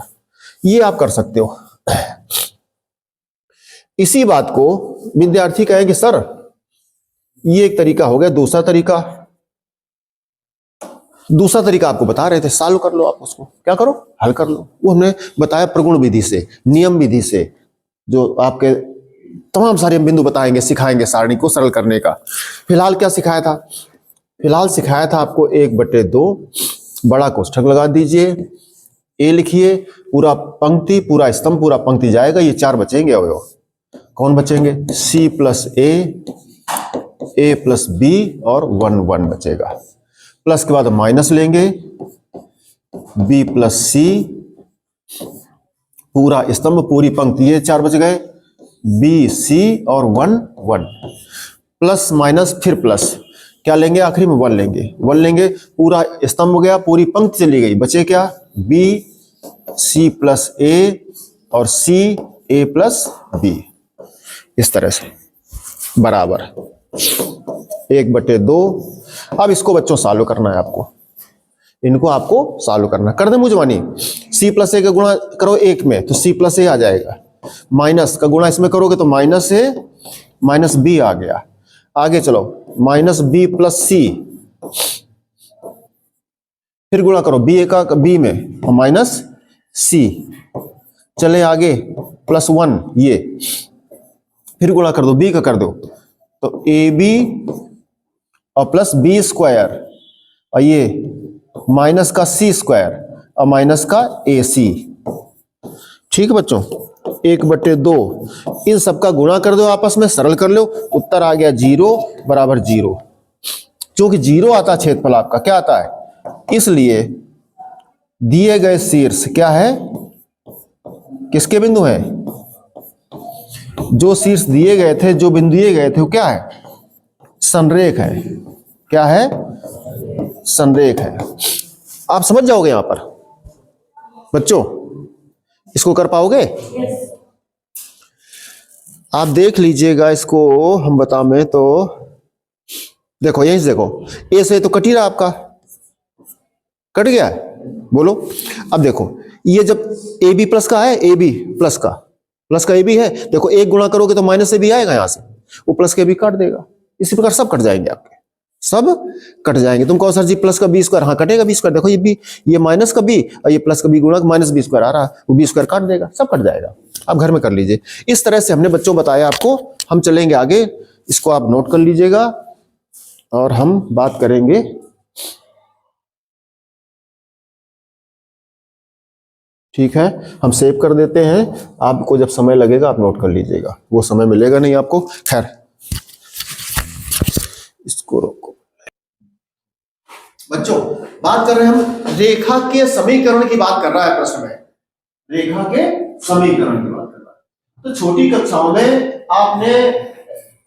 ये आप कर सकते हो। इसी बात को विद्यार्थी कहेंगे सर ये एक तरीका हो गया, दूसरा तरीका आपको बता रहे थे, सॉल्व कर लो, आप उसको क्या करो, हल कर लो। वो हमने बताया प्रगुण विधि से, नियम विधि से, जो आपके तमाम सारे बिंदु बताएंगे, सिखाएंगे सारणी को सरल करने का। फिलहाल क्या सिखाया था? फिलहाल सिखाया था आपको 1/2, बड़ा कोष्ठक लगा दीजिए, a लिखिए, पूरा पंक्ति, पूरा स्तंभ, पूरा पंक्ति जाएगा, ये 4 बचेंगे अवयव। कौन बचेंगे? C plus a plus b और 1 1 बचेगा। प्लस के बाद माइनस लेंगे, b प्लस सी, पूरा स्तंभ, पूरी पंक्ति, ये 4 बच गए, b c और 1 1, प्लस माइनस फिर प्लस, क्या लेंगे आखिरी में? 1 लेंगे, 1 लेंगे, पूरा स्तंभ हो गया, पूरी पंक्ति चली गई, बचे क्या? b c प्लस a और c a प्लस b, इस तरह से बराबर 1/2। अब इसको बच्चों सॉल्व करना है आपको, इनको आपको सॉल्व करना। कर दे मुझवानी, c प्लस a का गुणा करो 1 में तो c प्लस a आ जाएगा, माइनस का गुणा इसमें करोगे तो माइनस a माइनस b आ गया। आगे चलो, माइनस b प्लस c, फिर गुणा करो b का b में और माइनस c, चले आगे +1, ये फिर गुणा कर दो, b का कर दो तो ab और प्लस बी स्क्वायर, और ये माइनस का c स्क्वायर और माइनस का ac। ठीक है बच्चों, 1/2, इन सबका गुणा कर दो, आपस में सरल कर लो, उत्तर आ गया 0 बराबर 0। क्योंकि 0 आता है क्षेत्रफल आपका, क्या आता है? इसलिए दिए गए शीर्ष क्या है, किसके बिंदु हैं? जो शीर्ष दिए गए थे, जो बिंदु दिए गए थे, वो क्या है? संरेख है। क्या है? संरेख है। आप समझ जाओगे यहां पर बच्चों, इसको कर पाओगे? आप देख लीजिएगा इसको, हम बताएं तो देखो यहीं से देखो, ए से तो कट ही रहा आपका, कट गया है, बोलो। अब देखो ये जब ए बी प्लस का है, ए बी प्लस का ए बी है, देखो एक गुणा करोगे तो माइनस ए बी आएगा, यहां से वो प्लस के बी काट देगा। इसी प्रकार सब कट जाएंगे आपके, सब कट जाएंगे। तुम कहो सर जी प्लस का बी स्क्वायर, हाँ कटेगा बी स्क्वायर, देखो ये बी, ये माइनस का बी और ये प्लस का बी गुणा माइनस बी स्क्वायर आ रहा है, वो बी स्क्वायर काट देगा, सब कट जाएगा। आप घर में कर लीजिए। इस तरह से हमने बच्चों बताया आपको। हम चलेंगे आगे, इसको आप नोट कर लीजिएगा और हम बात करेंगे। ठीक है, हम सेव कर देते हैं, आपको जब समय लगेगा आप नोट कर लीजिएगा, वो समय मिलेगा नहीं आपको। खैर इसको रोको। बच्चों बात कर रहे हैं हम, रेखा के समीकरण की बात कर रहा है प्रश्न में, रेखा के समीकरण की बात कर रहा है। तो छोटी कक्षाओं में आपने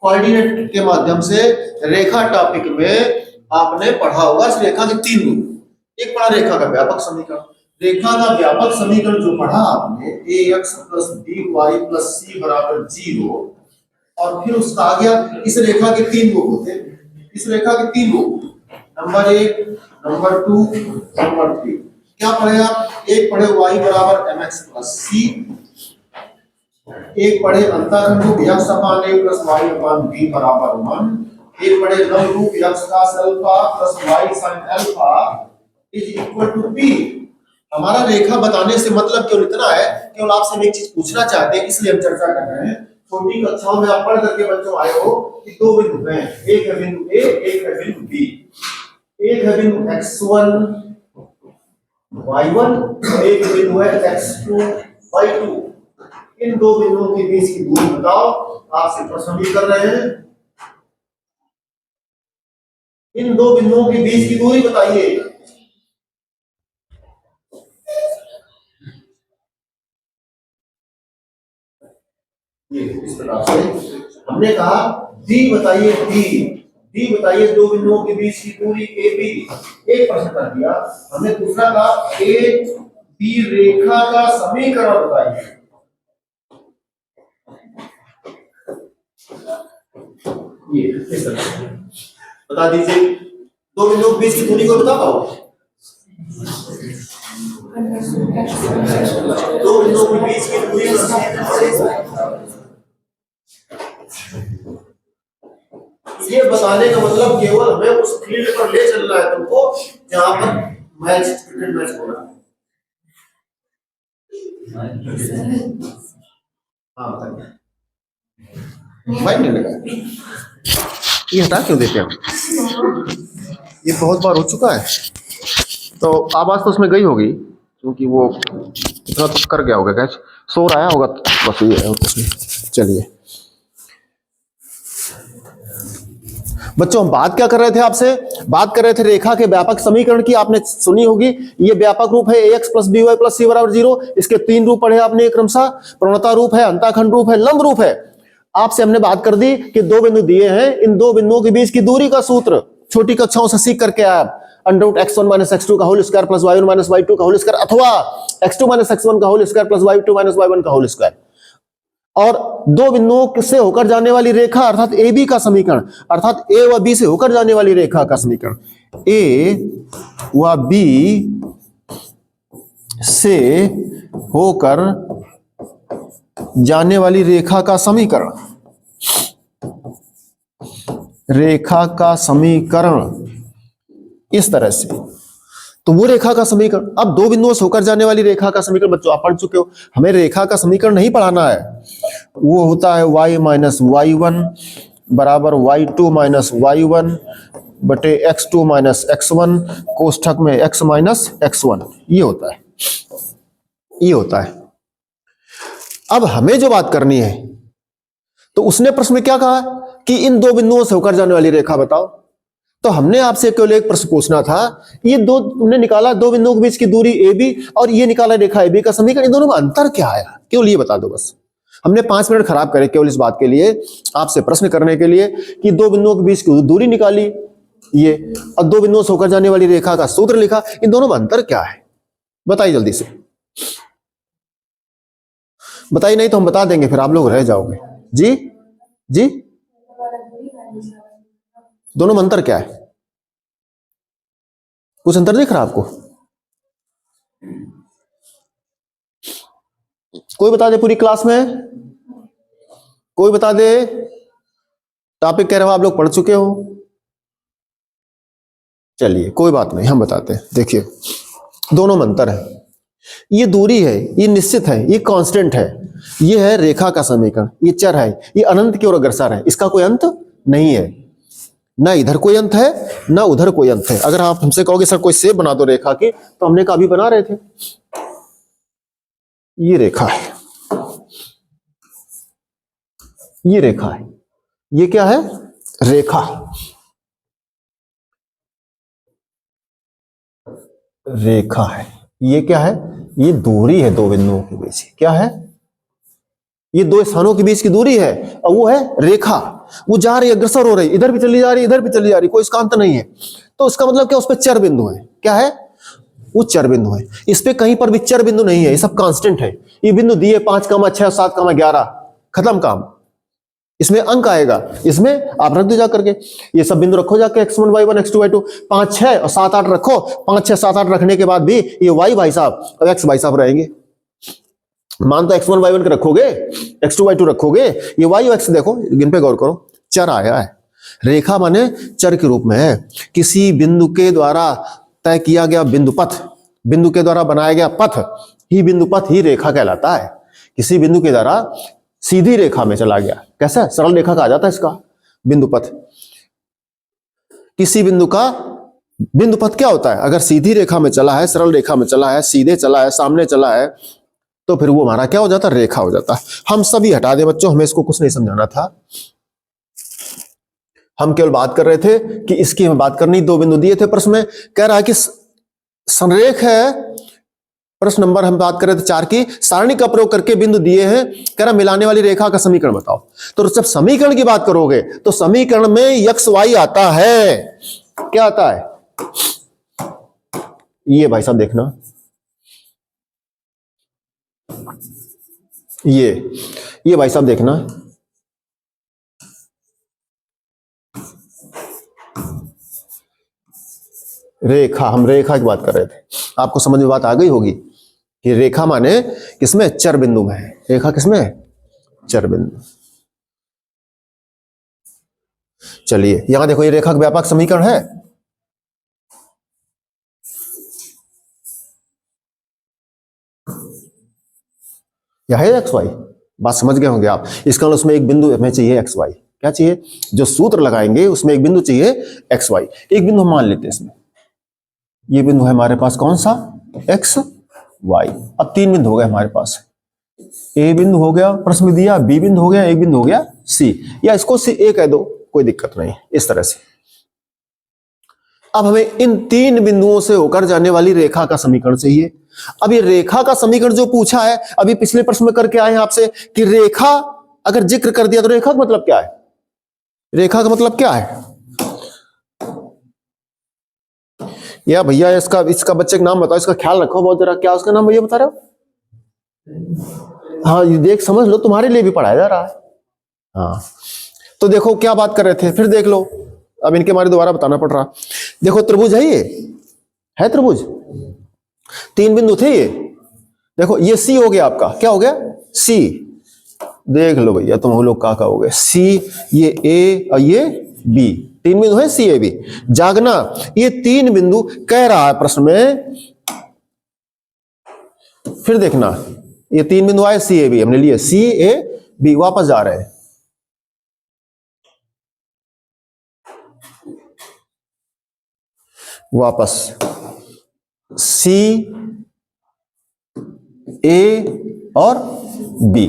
कोऑर्डिनेट के माध्यम से रेखा टॉपिक में आपने पढ़ा होगा इस रेखा के तीन रूप। एक पढ़ा रेखा का व्यापक समीकरण, रेखा का व्यापक समीकरण जो पढ़ा आपने, ax plus by plus c बराबर 0, और फिर उसका आ गया इस रेखा के तीन रूप होते हैं, इस रेखा के तीन रूप, नंबर 1, नंबर 2, नंबर 3। क्या पढ़े आप? एक पढ़े y बराबर mx प्लस c, एक पढ़े अंतःखंड रूप x upon a plus y upon b बराबर 1, एक पढ़े लंब रूप x cos alpha plus y sin alpha is equal to p। हमारा रेखा बताने से मतलब केवल इतना है, केवल आपसे हम एक चीज पूछना चाहते हैं, इसलिए हम चर्चा कर रहे हैं। छोटी कक्षाओं में आप पढ़ करके बच्चों आए हो कि दो बिंदु हैं, एक है बिंदु ए, एक है बिंदु बी, एक है बिंदु x1 y1, एक बिंदु है x2 y2। इन दो बिंदुओं के बीच की दूरी बताओ, आपसे प्रश्न भी कर रहे हैं। इन दो बिंदुओं के बीच की दूरी बताइए। ये इस प्रकार से हमने कहा डी बताइए, डी बताइए दो बिंदुओं के बीच की दूरी ए बी। एक प्रश्न कर दिया हमने, दूसरा कहा ए बी रेखा का समीकरण बताइए। ये इस तरह से बता दीजिए, दो बिंदुओं के बीच की दूरी को बता पाओ। दो बिंदुओं के बीच की दूरी ये बताने का मतलब केवल हमें उस फील्ड पर ले चलना है तुमको जहां पर मैच, क्रिकेट मैच हो रहा है। हाँ बताइए, माइक नहीं लगा, ये हटा क्यों देते हैं? ये बहुत बार हो चुका है, तो आवाज तो उसमें गई होगी क्योंकि वो इतना तो कर गया होगा, कैच सो रहा होगा, बस ये है। चलिए बच्चों, हम बात क्या कर रहे थे आपसे? बात कर रहे थे रेखा के व्यापक समीकरण की। आपने सुनी होगी, ये व्यापक रूप है ax plus by plus c बराबर 0। इसके तीन रूप पढ़े आपने, क्रमशः प्रवणता रूप है, अंताखंड रूप है, लंब रूप है। आपसे हमने बात कर दी कि दो बिंदु दिए हैं, इन दो बिंदुओं के बीच की दूरी का सूत्र छोटी कक्षाओं से सीख करके आया, √x1 माइनस x2 का whole square plus y1 minus y2 का होल स्क्वायर, अथवा x2 माइनस x1 का whole square plus y2 minus y1 का होल स्क्वायर। और दो बिंदुओं से होकर जाने वाली रेखा अर्थात ए बी का समीकरण, अर्थात ए व बी से होकर जाने वाली रेखा का समीकरण, ए व बी से होकर जाने वाली रेखा का समीकरण, रेखा का समीकरण इस तरह से। तो वो रेखा का समीकरण, अब दो बिंदुओं से होकर जाने वाली रेखा का समीकरण बच्चों आप पढ़ चुके हो। हमें रेखा का समीकरण नहीं पढ़ाना है, वो होता है y माइनस y1 बराबर y2 माइनस y1 बटे x2 माइनस x1 कोष्ठक में x माइनस x1। ये होता है, ये होता है। अब हमें जो बात करनी है, तो उसने प्रश्न में क्या कहा कि इन दो बिंदुओं से होकर जाने वाली रेखा बताओ। तो हमने आपसे केवल एक प्रश्न पूछना था, ये दो तुमने निकाला, दो बिंदुओं के बीच की दूरी ए बी, और ये निकाला रेखा ए बी का समीकरण, इन दोनों में अंतर क्या आया, केवल ये बता दो बस। हमने 5 मिनट खराब करे केवल इस बात के लिए, आपसे प्रश्न करने के लिए कि दो बिंदुओं के बीच की दूरी निकाली ये, और दो बिंदुओं से होकर जाने वाली रेखा का सूत्र लिखा, इन दोनों में अंतर क्या है बताइए जल्दी से, बताइए, नहीं तो हम बता देंगे फिर आप लोग रह जाओगे। जी जी, दोनों में अंतर क्या है? कुछ अंतर दिख रहा आपको? कोई बता दे पूरी क्लास में, कोई बता दे। टॉपिक कह रहे हो आप लोग पढ़ चुके हो। चलिए कोई बात नहीं, हम बताते हैं। देखिए दोनों में अंतर है। ये दूरी है, ये निश्चित है, ये कांस्टेंट है। ये है रेखा का समीकरण, ये चर है, ये अनंत की ओर अग्रसर है, इसका कोई अंत नहीं है। ना इधर कोई अंत है ना उधर कोई अंत है। अगर आप हमसे कहोगे सर कोई शेप बना दो रेखा की, तो हमने कहा अभी बना रहे थे। ये रेखा है, ये रेखा है, ये क्या है? रेखा। रेखा है, ये क्या है? ये दूरी है दो बिंदुओं के बीच। क्या है? ये दो स्थानों के बीच की दूरी है, और वो है रेखा। वो जा रही है, अग्रसर हो रही, इधर भी चली जा रही, इधर भी चली जा रही, कोई इसका अंत नहीं है। तो इसका मतलब क्या? उस पर चर बिंदु है। क्या है? वो चर बिंदु है। इस पे कहीं पर भी चर बिंदु नहीं है, ये सब कांस्टेंट है। ये बिंदु दिए 5, 6, 7, 11, खत्म काम। इसमें अंक आएगा, इसमें आप रख दो जा करके। ये सब बिंदु रखो जाके, x1 y1 x2 y2, 5, 6 और 7, 8 रखो। 5, 6, 7, 8 रखने के बाद भी ये y भाई साहब और x भाई साहब रहेंगे। मान तो x1 y1 के रखोगे, x2 y2 रखोगे, ये y और x देखो, इन पे गौर करो, चर आया है। रेखा माने चर के रूप में है। किसी बिंदु के द्वारा तय किया गया बिंदु पथ, बिंदु के द्वारा बनाया गया पथ ही बिंदु पथ ही रेखा कहलाता है। किसी बिंदु के द्वारा सीधी रेखा में चला गया, कैसा? सरल रेखा कहा जाता है इसका बिंदु पथ। किसी बिंदु का बिंदु पथ क्या होता है? अगर सीधी रेखा में चला है, सरल रेखा में चला है, सीधे चला है, सामने चला है, तो फिर वो हमारा क्या हो जाता है? रेखा हो जाता है। हम सभी हटा दे बच्चों, हमें इसको कुछ नहीं समझाना था। हम केवल बात कर रहे थे कि इसकी हमें बात करनी। दो बिंदु दिए थे प्रश्न में, कह रहा है कि संरेख है। प्रश्न नंबर हम बात कर रहे थे 4 की, सारणी का प्रयोग करके बिंदु दिए हैं, कह रहा मिलाने वाली रेखा का समीकरण बताओ। तो जब समीकरण की बात करोगे तो समीकरण में x y आता है। क्या आता है? ये भाई साहब देखना, ये भाई साहब देखना, रेखा। हम रेखा की बात कर रहे थे, आपको समझ में बात आ गई होगी कि रेखा माने किसमें? चर बिंदु में है। रेखा किसमें? चर बिंदु। चलिए यहां देखो, ये रेखा का व्यापक समीकरण है। यह है एक्स वाई। बात समझ गए होंगे आप। इसका मतलब उसमें एक बिंदु हमें चाहिए एक्स वाई। क्या चाहिए? जो सूत्र लगाएंगे उसमें एक बिंदु चाहिए एक्स वाई। एक बिंदु हम मान लेते हैं इसमें, ये बिंदु है हमारे पास कौन सा? X y. अब 3 बिंदु हो गए हमारे पास। ए बिंदु हो गया प्रश्न में दिया, बी बिंदु हो गया, एक बिंदु हो गया सी, या इसको सी ए कह दो, कोई दिक्कत नहीं। इस तरह से अब हमें इन 3 बिंदुओं से होकर जाने वाली रेखा का समीकरण चाहिए। अब ये रेखा का समीकरण जो पूछा है, अभी पिछले प्रश्न में करके आए हैं आपसे कि रेखा अगर जिक्र कर दिया तो रेखा का मतलब क्या है? रेखा का मतलब क्या है? या भैया इसका बच्चे का नाम बताओ, इसका ख्याल रखो बहुत जरा। क्या उसका नाम भैया बता रहे हो? हाँ ये देख समझ लो, तुम्हारे लिए भी पढ़ाया जा रहा है। हाँ तो देखो क्या बात कर रहे थे, फिर देख लो। अब इनके बारे दोबारा बताना पड़ रहा। देखो त्रिभुज है, ये है त्रिभुज, 3 बिंदु थे ये। देखो ये सी हो गया आपका, क्या हो गया? सी। देख लो भैया तुम लोग क्या कहोगे? सी, ये ए और ये बी, 3 बिंदु है सी ए बी। जागना, ये 3 बिंदु कह रहा है प्रश्न में। फिर देखना, ये 3 बिंदु आए सी ए बी, हमने लिए सी ए बी, वापस जा रहे हैं। वापस सी ए और बी।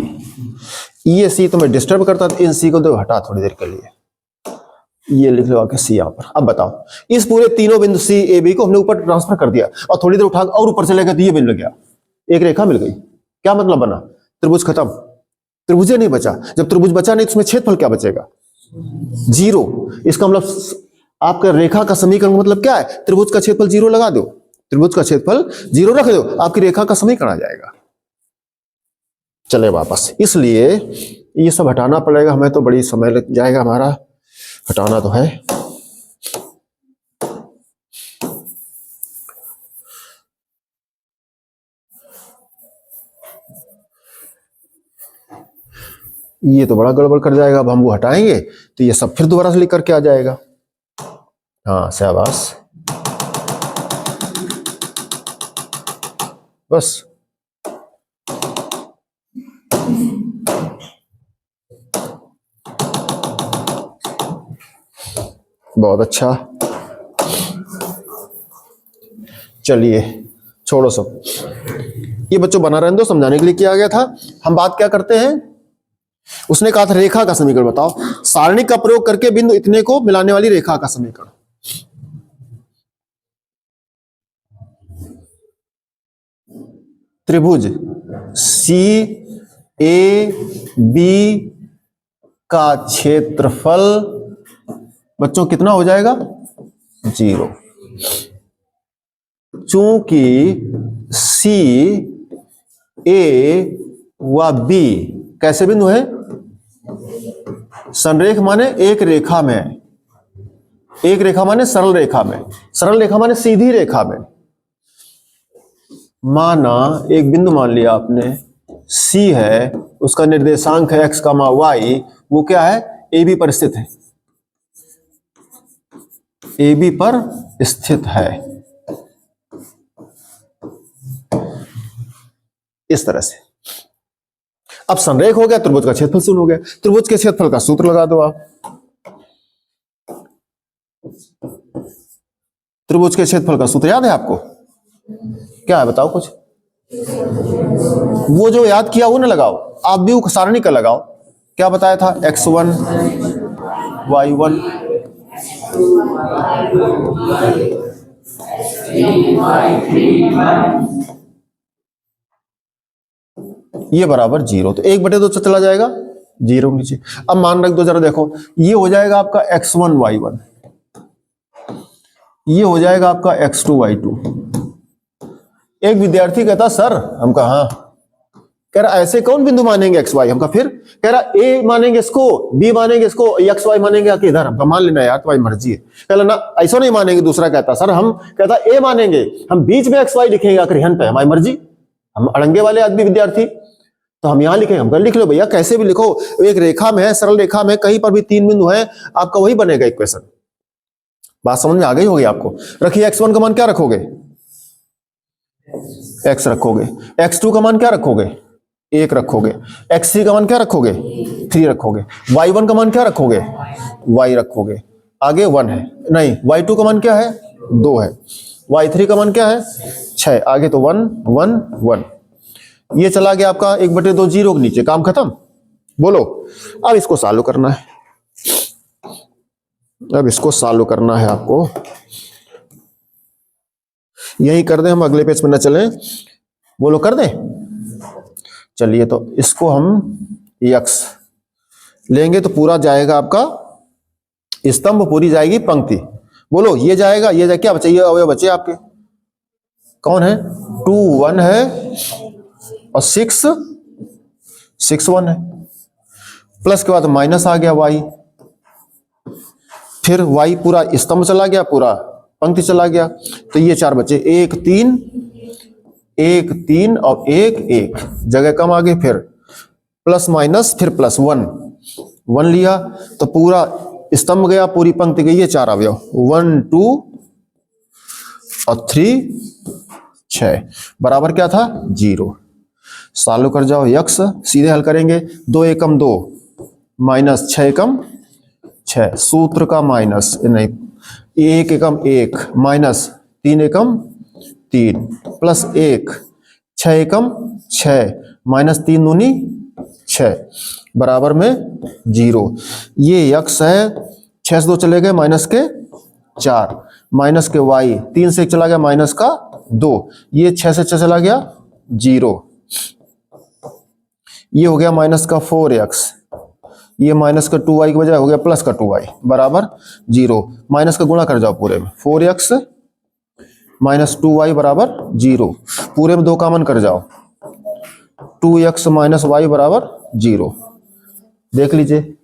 ये सी तुम्हें डिस्टर्ब करता है, इन सी को तो हटा थोड़ी देर के लिए। ये लिख लो आके सी यहां पर। अब बताओ, इस पूरे तीनों बिंदु सी ए बी को हमने ऊपर ट्रांसफर कर दिया और थोड़ी देर उठा और ऊपर चले गए तो ये बिंदु गया, एक रेखा मिल गई। क्या मतलब बना? त्रिभुज खत्म, त्रिभुज नहीं बचा। जब त्रिभुज बचा नहीं तो उसमें क्षेत्रफल क्या बचेगा? 0। इसका मतलब आपका रेखा का समीकरण मतलब क्या है? त्रिभुज का क्षेत्रफल 0 लगा दो, त्रिभुज का क्षेत्रफल 0 रख दो, आपकी रेखा का समीकरण आ जाएगा। चले वापस, इसलिए ये सब हटाना पड़ेगा हमें, तो बड़ी समय लग जाएगा हमारा, हटाना तो है। ये तो बड़ा गड़बड़ कर जाएगा। अब हम वो हटाएंगे तो ये सब फिर दोबारा से लिख करके आ जाएगा। हाँ शाबाश, बस बहुत अच्छा। चलिए छोड़ो सब, ये बच्चों बना रहने दो, समझाने के लिए किया गया था। हम बात क्या करते हैं, उसने कहा था रेखा का समीकरण बताओ, सारणी का प्रयोग करके बिंदु इतने को मिलाने वाली रेखा का समीकरण। त्रिभुज सी ए बी का क्षेत्रफल बच्चों कितना हो जाएगा, 0। चूंकि सी ए व बी कैसे बिंदु है, संरेख माने एक रेखा में, एक रेखा माने सरल रेखा में, सरल रेखा माने सीधी रेखा में। माना एक बिंदु मान लिया आपने सी है, उसका निर्देशांक है x, y, वो क्या है, ए बी पर स्थित है, ए बी पर स्थित है, इस तरह से। अब संरेख हो गया, त्रिभुज का क्षेत्रफल शून्य हो गया। त्रिभुज के क्षेत्रफल का सूत्र लगा दो आप। त्रिभुज के क्षेत्रफल का सूत्र याद है आपको, क्या है बताओ कुछ? वो जो याद किया वो ना लगाओ, आप भी वो सारणी का लगाओ। क्या बताया था, x1 y1 ये बराबर 0, तो 1/2 चला जाएगा, 0 नीचे। अब मान रख दो जरा, देखो ये हो जाएगा आपका x1 y1, ये हो जाएगा आपका x2 y2। एक विद्यार्थी कहता सर, हम कहा हाँ, कह रहा ऐसे कौन बिंदु मानेंगे x y, हम कहा फिर, कह रहा a मानेंगे इसको, b मानेंगे इसको, x y मानेंगे आके इधर, हम कहा मान लेना यार तुम्हारी मर्जी है। कह ना ऐसा नहीं मानेंगे। दूसरा कहता सर हम, कहता a मानेंगे, हम बीच में x y लिखेंगे आखिर यहाँ पे, हमारी मर्जी। हम अड़ंगे वाले आदमी विद्यार्थी, तो हम यहाँ लिखेंगे। हम कह लिख लो भैया कैसे भी लिखो, एक रेखा में है, सरल रेखा में कहीं पर भी 3 बिंदु है, आपका वही बनेगा इक्वेशन। बात समझ में आ गई होगी आपको। रखिए x1 का मान क्या रखोगे, x रखोगे, x2 का मान क्या रखोगे, 1 रखोगे, x3 का मान क्या रखोगे, 3 रखोगे, y1 का मान क्या रखोगे, y रखोगे, आगे 1 है नहीं, y2 का मान क्या है, 2 है, y3 का मान क्या है, 6, आगे तो 1 1 1। ये चला गया आपका 1/2 0 के नीचे, काम खत्म। बोलो अब इसको सॉल्व करना है, अब इसको सॉल्व करना है आपको। यही कर दें, हम अगले पेज पे न चलें। बोलो कर दें, चलिए तो इसको हम x लेंगे तो पूरा जाएगा आपका स्तंभ, पूरी जाएगी पंक्ति। बोलो ये जाएगा, ये जाएगा, क्या बचे, ये अवयव बचे आपके कौन है, 2 1 है और 6 1 है, प्लस के बाद माइनस आ गया y, फिर y पूरा स्तंभ चला गया, पूरा पंक्ति चला गया, तो ये 4 बचे, 1 3 1 3 और 1 1, जगह कम आ गई, फिर प्लस माइनस, फिर प्लस 1 1 लिया तो पूरा स्तंभ गया, पूरी पंक्ति गई, ये 4 अवयव 1 2 और 3 6 बराबर क्या था, 0। सॉल्व कर जाओ, x सीधे हल करेंगे, 2 एकम 2 माइनस 6 एकम 6, सूत्र का माइनस नहीं, 1 एकम 1 माइनस 3 एकम 3 प्लस 1 6 एकम 6 माइनस 3 दूनी 6 बराबर में 0। ये x है, 6 से 2 चले गए माइनस के 4, माइनस के y 3 से 1 चला गया माइनस का 2, ये 6 से 6 चला गया 0, ये हो गया माइनस का 4x, ये माइनस का 2y की बजाय हो गया प्लस का 2y बराबर 0। माइनस का गुणा कर जाओ पूरे में, 4x माइनस 2y बराबर 0, पूरे में 2 कॉमन कर जाओ, 2x माइनस y बराबर 0। देख लीजिए,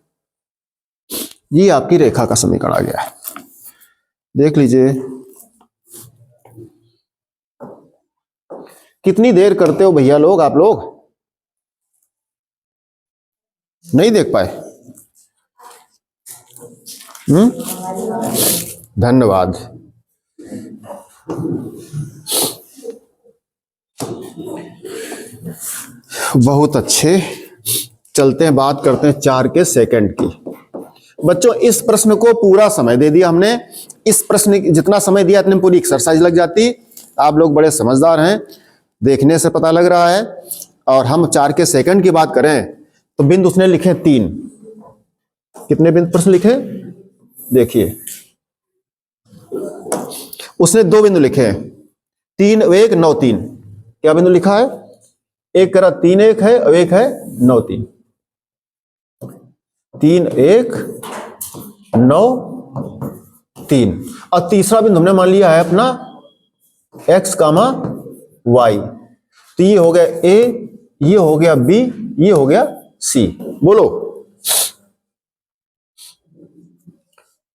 ये आपकी रेखा का समीकरण आ गया है। देख लीजिए, कितनी देर करते हो भैया लोग, आप लोग नहीं देख पाए? धन्यवाद। बहुत अच्छे, चलते हैं, बात करते हैं 4 के सेकंड की। बच्चों, इस प्रश्न को पूरा समय दे दिया हमने। इस प्रश्न जितना समय दिया इतने में पूरी एक्सरसाइज लग जाती। आप लोग बड़े समझदार हैं, देखने से पता लग रहा है। और हम 4 के सेकंड की बात करें तो बिंदु उसने लिखे 3। कितने बिंदु प्रश्न लिखे? देखिए, उसने 2 बिंदु लिखे, 3 1 9 3। क्या बिंदु लिखा है? एक करा 3 1 है और एक है 9 3। 3 1 9 3। और तीसरा बिंदु हमने मान लिया है अपना x, y। तो ये हो गया a, ये हो गया b, ये हो गया c। बोलो।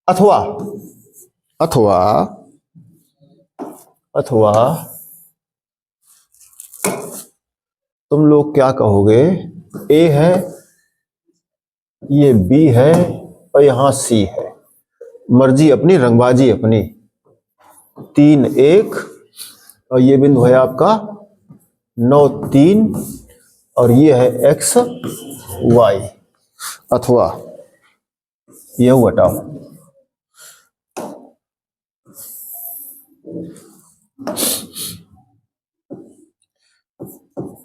अथवा अथवा अथवा तुम लोग क्या कहोगे? a है, ये b है और यहां c है। मर्जी अपनी, रंगबाजी अपनी। 3 1 और ये बिंदु है आपका 9 3 और ये है x y। अथवा ये हटाओ,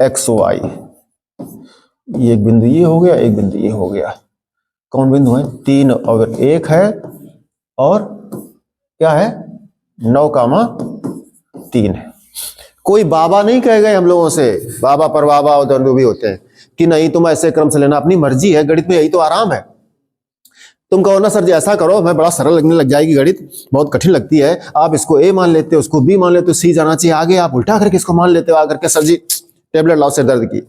x y। ये एक बिंदु ये हो गया, एक बिंदु ये हो गया। कौन बिंदु है? 3 और 1 है और क्या है? 9 3 है। कोई बाबा नहीं कह गए हम लोगों से, बाबा पर बाबा और दंडु भी होते हैं, कि नहीं तुम ऐसे क्रम से लेना, अपनी मर्जी है। गणित में यही तो आराम है। तुम कहो ना सर जी ऐसा करो, मैं बड़ा सरल लगने लग जाएगी गणित, बहुत कठिन लगती है। आप इसको ए मान लेते हो, उसको बी मान लेते हो, सी जाना चाहिए आगे, आप उल्टा करके इसको मान लेते हो आकर के, सर जी टेबलेट लाओ सिर दर्द की।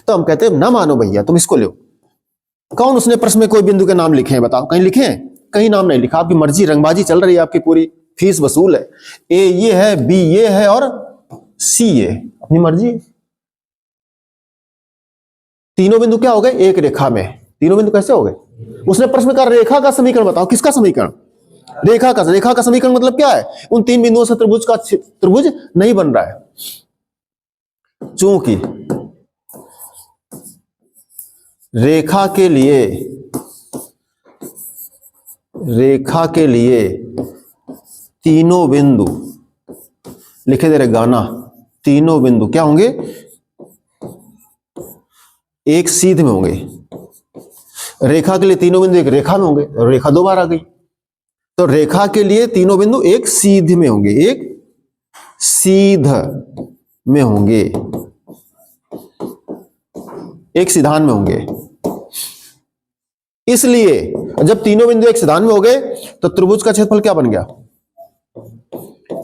तो हम कहते हैं ना मानो भैया, तुम इसको लो। कौन उसने प्रश्न में कोई बिंदु के नाम लिखे हैं? बताओ, कहीं लिखे हैं? कहीं नाम नहीं लिखा। आपकी मर्जी, रंगबाजी चल रही है आपकी पूरी, फीस वसूल है। ए ये है, बी ये है और सी ये, अपनी मर्जी। तीनों बिंदु क्या हो गए? एक रेखा में। तीनों बिंदु कैसे हो गए? उसने प्रश्न का रेखा का समीकरण बताओ। किसका समीकरण? रेखा का। रेखा का समीकरण मतलब क्या है? उन 3 बिंदुओं से त्रिभुज नहीं बन रहा है, चूंकि रेखा के लिए तीनों बिंदु लिखे दे रहे गाना। तीनों बिंदु क्या होंगे? एक सीध में होंगे। रेखा के लिए तीनों बिंदु एक रेखा में होंगे, और रेखा 2 बार आ गई। तो रेखा के लिए तीनों बिंदु एक सीध में होंगे, एक सीध में होंगे, एक सिधान में होंगे। इसलिए जब तीनों बिंदु एक सिधान में हो गए तो त्रिभुज का क्षेत्रफल क्या बन गया?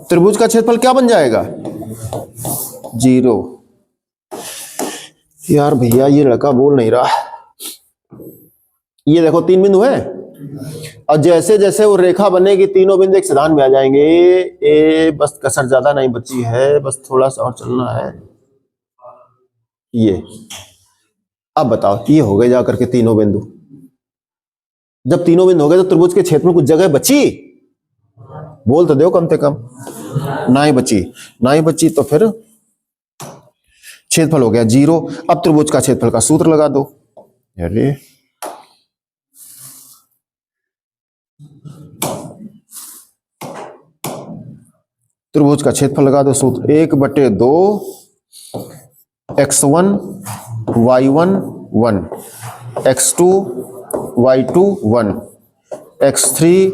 त्रिभुज का क्षेत्रफल क्या बन जाएगा? 0। यार भैया ये लड़का बोल नहीं रहा। ये देखो 3 बिंदु है, और जैसे जैसे वो रेखा बनेगी तीनों बिंदु एक सिधान में आ जाएंगे। ए बस कसर ज्यादा नहीं बची है, बस थोड़ा सा और चलना है। ये अब बताओ, ये हो गए जाकर के तीनों बिंदु। जब तीनों बिंदु हो गए तो त्रिभुज के क्षेत्र में कुछ जगह बची? बोल तो दो कम से कम। ना ही बची तो फिर क्षेत्रफल हो गया 0। अब त्रिभुज का क्षेत्रफल का सूत्र लगा दो। अरे त्रिभुज का क्षेत्रफल लगा दो, सूत्र 1/2 x1 y1 1 x2 y2 1 x3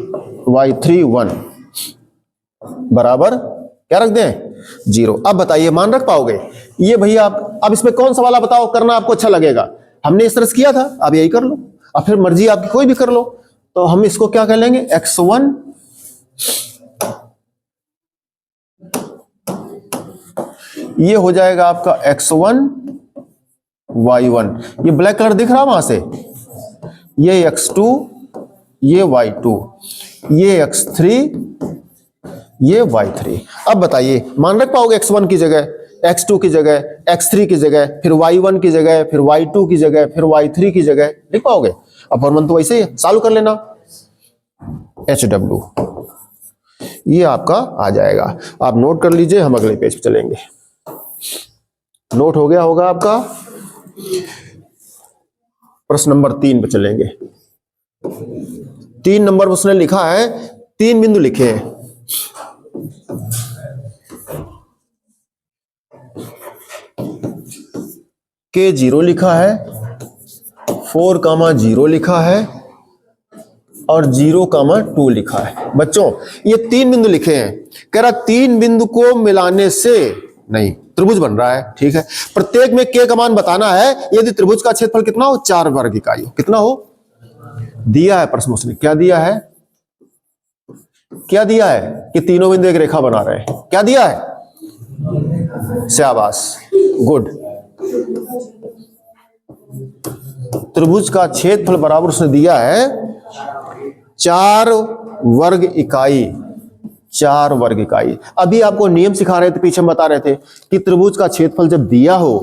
y3 1 बराबर क्या रख दें? 0। अब बताइए मान रख पाओगे? ये भैया आप अब इसमें कौन सा वाला बताओ करना आपको अच्छा लगेगा? हमने इस तरह से किया था, आप यही कर लो, और फिर मर्जी आपकी कोई भी कर लो। तो हम इसको क्या कह लेंगे? x1 ये हो जाएगा आपका x1 y1। ये ब्लैक कलर दिख रहा वहां से? ये x2, ये y2, ये x3, ये y3। अब बताइए मान रख पाओगे x1 की जगह, x2 की जगह, x3 की जगह, फिर y1 की जगह, फिर y2 की जगह, फिर y3 की जगह लिख पाओगे? अब फॉर्मूला तो वैसे ही सॉल्व कर लेना। HW ये आपका आ जाएगा। आप नोट कर लीजिए, हम अगले पेज पे चलेंगे। नोट हो गया होगा आपका। प्रश्न नंबर 3 पे चलेंगे। 3 नंबर उसने लिखा है, 3 बिंदु लिखे हैं। K0 लिखा है, 4,0 लिखा है और 0,2 लिखा है। बच्चों ये 3 बिंदु लिखे हैं। कह रहा 3 बिंदु को मिलाने से नहीं त्रिभुज बन रहा है। ठीक है, प्रत्येक में K का मान बताना है। यदि त्रिभुज का क्षेत्रफल कितना हो, 4 वर्ग इकाई हो। कितना हो दिया है प्रश्न उसने। क्या दिया है? क्या दिया है कि तीनों बिंदु एक रेखा बना रहे हैं। क्या दिया है? शाबाश, गुड। त्रिभुज का क्षेत्रफल बराबर उसने दिया है 4 वर्ग इकाई। 4 वर्ग इकाई। अभी आपको नियम सिखा रहे थे, पीछे हम बता रहे थे कि त्रिभुज का क्षेत्रफल जब दिया हो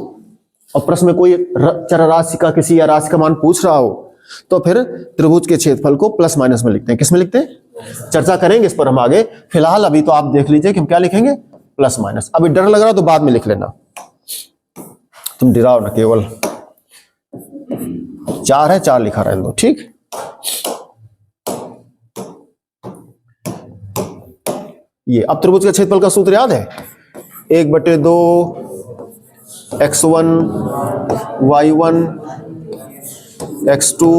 और प्रश्न में कोई चर राशि का किसी या राशि का मान पूछ रहा हो तो फिर त्रिभुज के क्षेत्रफल को प्लस माइनस में लिखते हैं। किस में लिखते हैं? चर्चा करेंगे इस पर हम आगे। फिलहाल अभी तो आप देख लीजिए कि हम क्या लिखेंगे, प्लस माइनस। अभी डर लग रहा तो बाद में लिख लेना, तुम डराओ ना। केवल 4 है, 4 लिखा रहने दो। ठीक, ये अब त्रिभुज के क्षेत्रफल का सूत्र याद है? 1/2 x1 y1 x2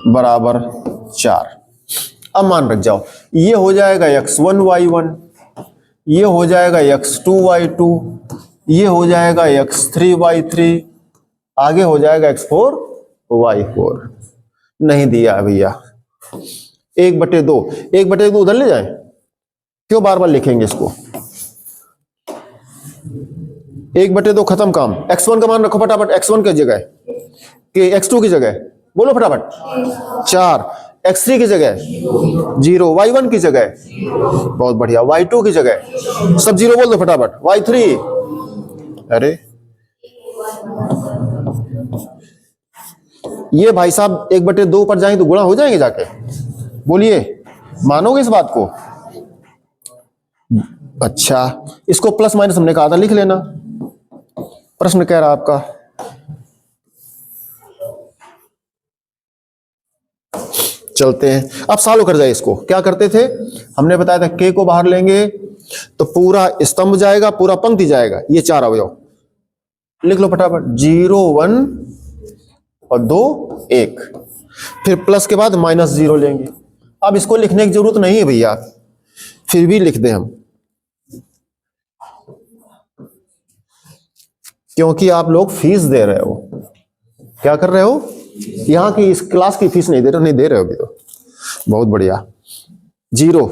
बराबर 4। अब मान रख जाओ, ये हो जाएगा x1 y1, ये हो जाएगा x2 y2, ये हो जाएगा x3 y3, आगे हो जाएगा x4 y4। नहीं दिया भैया। 1/2 1/2 उधर ले जाए, क्यों बार बार लिखेंगे इसको? 1/2 खत्म काम। x1 का मान रखो फटाफट, x1 की जगह कि x2 की जगह बोलो फटाफट 4, x3 की जगह 0, y1 की जगह बहुत बढ़िया, y2 की जगह सब 0 बोल दो फटाफट, y3। अरे ये भाई साहब 1/2 पर जाएंगे तो गुणा हो जाएंगे जाके। बोलिए, मानोगे इस बात को? अच्छा, इसको प्लस माइनस हमने कहा था, लिख लेना। प्रश्न कह रहा आपका चलते हैं अब सॉल्व कर जाए। इसको क्या करते थे हमने बताया था, K को बाहर लेंगे तो पूरा स्तंभ जाएगा, पूरा पंक्ति जाएगा। ये 4 अवयव लिख लो फटाफट, 0 1 और 2 1, फिर प्लस के बाद -0 लेंगे। अब इसको लिखने की जरूरत नहीं है भैया, फिर भी लिख दें हम, क्योंकि आप लोग फीस दे रहे हो। क्या कर रहे हो? यहां की इस क्लास की फीस नहीं दे रहे हो? नहीं दे रहे हो अभी तो, बहुत बढ़िया। 0,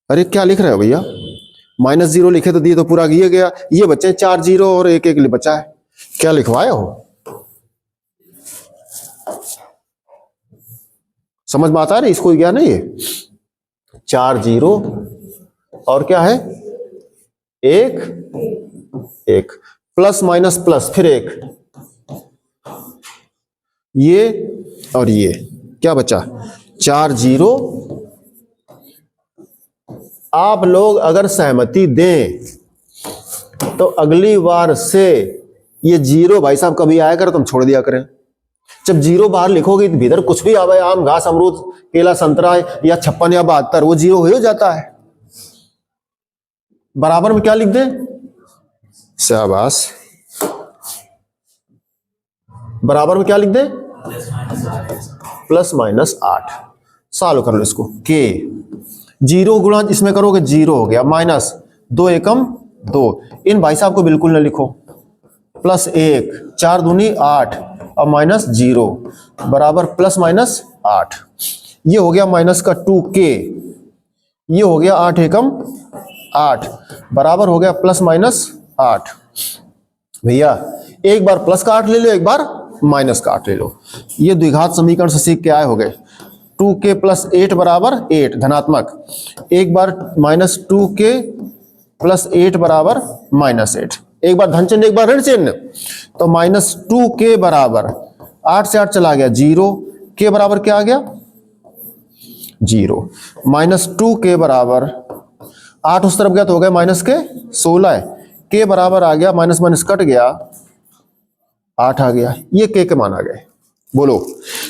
अरे क्या लिख रहे हो भैया? -0 लिखे तो दिए तो पूरा ये गया। ये बच्चे 4 0 और 1 1 बचा है। क्या लिखवाए हो? समझ में आता है? इसको क्या नहीं है, 4 0 और क्या है 1 1, प्लस माइनस प्लस फिर 1, ये और ये क्या बचा 4 0। आप लोग अगर सहमति दें तो अगली बार से ये 0 भाई साहब कभी आया कर तुम छोड़ दिया करें। जब 0 बाहर लिखोगे तो भीतर कुछ भी आवे, आम घास अमरूद केला संतरा या 56 या 72, वो 0 हो जाता है। बराबर में क्या लिख दें? शाबाश, बराबर में क्या लिख दें? +-8। सॉल्व कर लो इसको। K 0 गुणा इसमें करोगे 0 हो गया, -2 एकम 2, इन भाई साहब को बिल्कुल न लिखो, +1 4 दूनी 8 और -0 बराबर +-8। ये हो गया -2K, ये हो गया 8 एकम 8 बराबर हो गया प्लस माइनस 8। भैया एक बार प्लस का 8 ले लो, एक बार माइनस का 8 ले लो। ये द्विघात समीकरण से सीख के आए हो गए। 2k प्लस 8 बराबर 8 धनात्मक, एक बार माइनस 2k प्लस 8 बराबर माइनस 8, एक बार धन चिन्ह एक बार ऋण चिन्ह, तो माइनस 2k बराबर 8 से 8 चला गया 0, k बराबर क्या आ गया 0, माइनस 2k बराबर 8 उस तरफ गया तो हो गया माइनस के 16, k बराबर आ गया माइनस माइनस कट गया 8 आ गया, ये k के मान आ गए। बोलो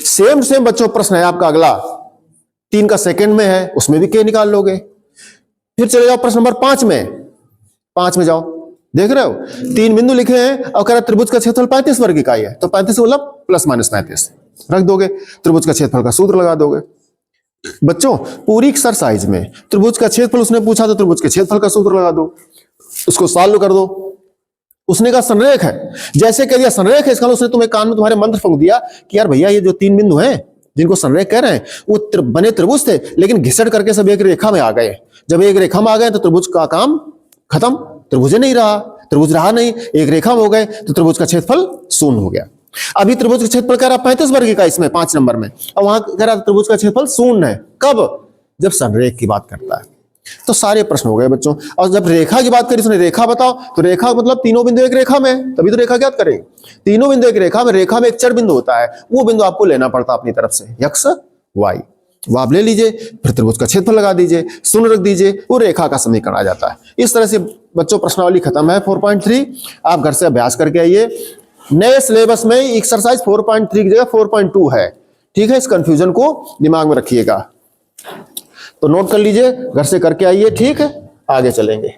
सेम बच्चों प्रश्न है आपका अगला 3 का सेकंड में है, उसमें भी k निकाल लोगे। फिर चले जाओ प्रश्न नंबर 5 में जाओ, देख रहे हो 3 बिंदु लिखे हैं और कह रहा त्रिभुज का क्षेत्रफल 35 वर्ग इकाई है, तो 35 मतलब प्लस माइनस 35 रख दोगे, त्रिभुज का क्षेत्रफल का सूत्र लगा दोगे। बच्चों पूरी एक्सरसाइज में त्रिभुज का क्षेत्रफल उसने पूछा तो त्रिभुज के क्षेत्रफल का सूत्र लगा दो, उसको सॉल्व कर दो। उसने कहा संरेख है, जैसे कह दिया संरेख है, इसका उसने तुम्हें कान में तुम्हारे मंत्र फूंक दिया कि यार भैया ये जो 3 बिंदु हैं जिनको संरेख कह रहे हैं वो बने त्रिभुज थे, लेकिन घिसट करके सब एक रेखा में आ गए। जब एक रेखा में आ गए तो त्रिभुज का काम खत्म, त्रिभुज नहीं रहा, त्रिभुज रहा नहीं, एक रेखा में हो गए तो त्रिभुज का क्षेत्रफल शून्य हो गया। अभी त्रिभुज का क्षेत्रफल कह रहा 35 वर्ग का इसमें 5 नंबर में, और वहां कह रहा त्रिभुज का क्षेत्रफल शून्य है। कब? जब संरेख की बात करता है। तो सारे प्रश्न हो गए बच्चों। और जब रेखा की बात करी उसने रेखा बताओ, तो रेखा मतलब तीनों बिंदु एक रेखा में, तभी तो रेखा ज्ञात करेंगे। तीनों बिंदु एक रेखा में, रेखा में एक चर बिंदु होता है, वो बिंदु आपको लेना पड़ता अपनी तरफ से, x y, वो आप ले लीजिए, फिर त्रिभुज का क्षेत्रफल लगा दीजिए, शून्य रख दीजिए, वो रेखा का समीकरण आ जाता है। इस तरह से बच्चों प्रश्नावली खत्म है 4.3। आप घर से अभ्यास करके आइए। नए सिलेबस में एक्सरसाइज 4.3 की जगह 4.2 है, ठीक है, इस कंफ्यूजन को दिमाग में रखिएगा। तो नोट कर लीजिए, घर से करके आइए, ठीक है, आगे चलेंगे।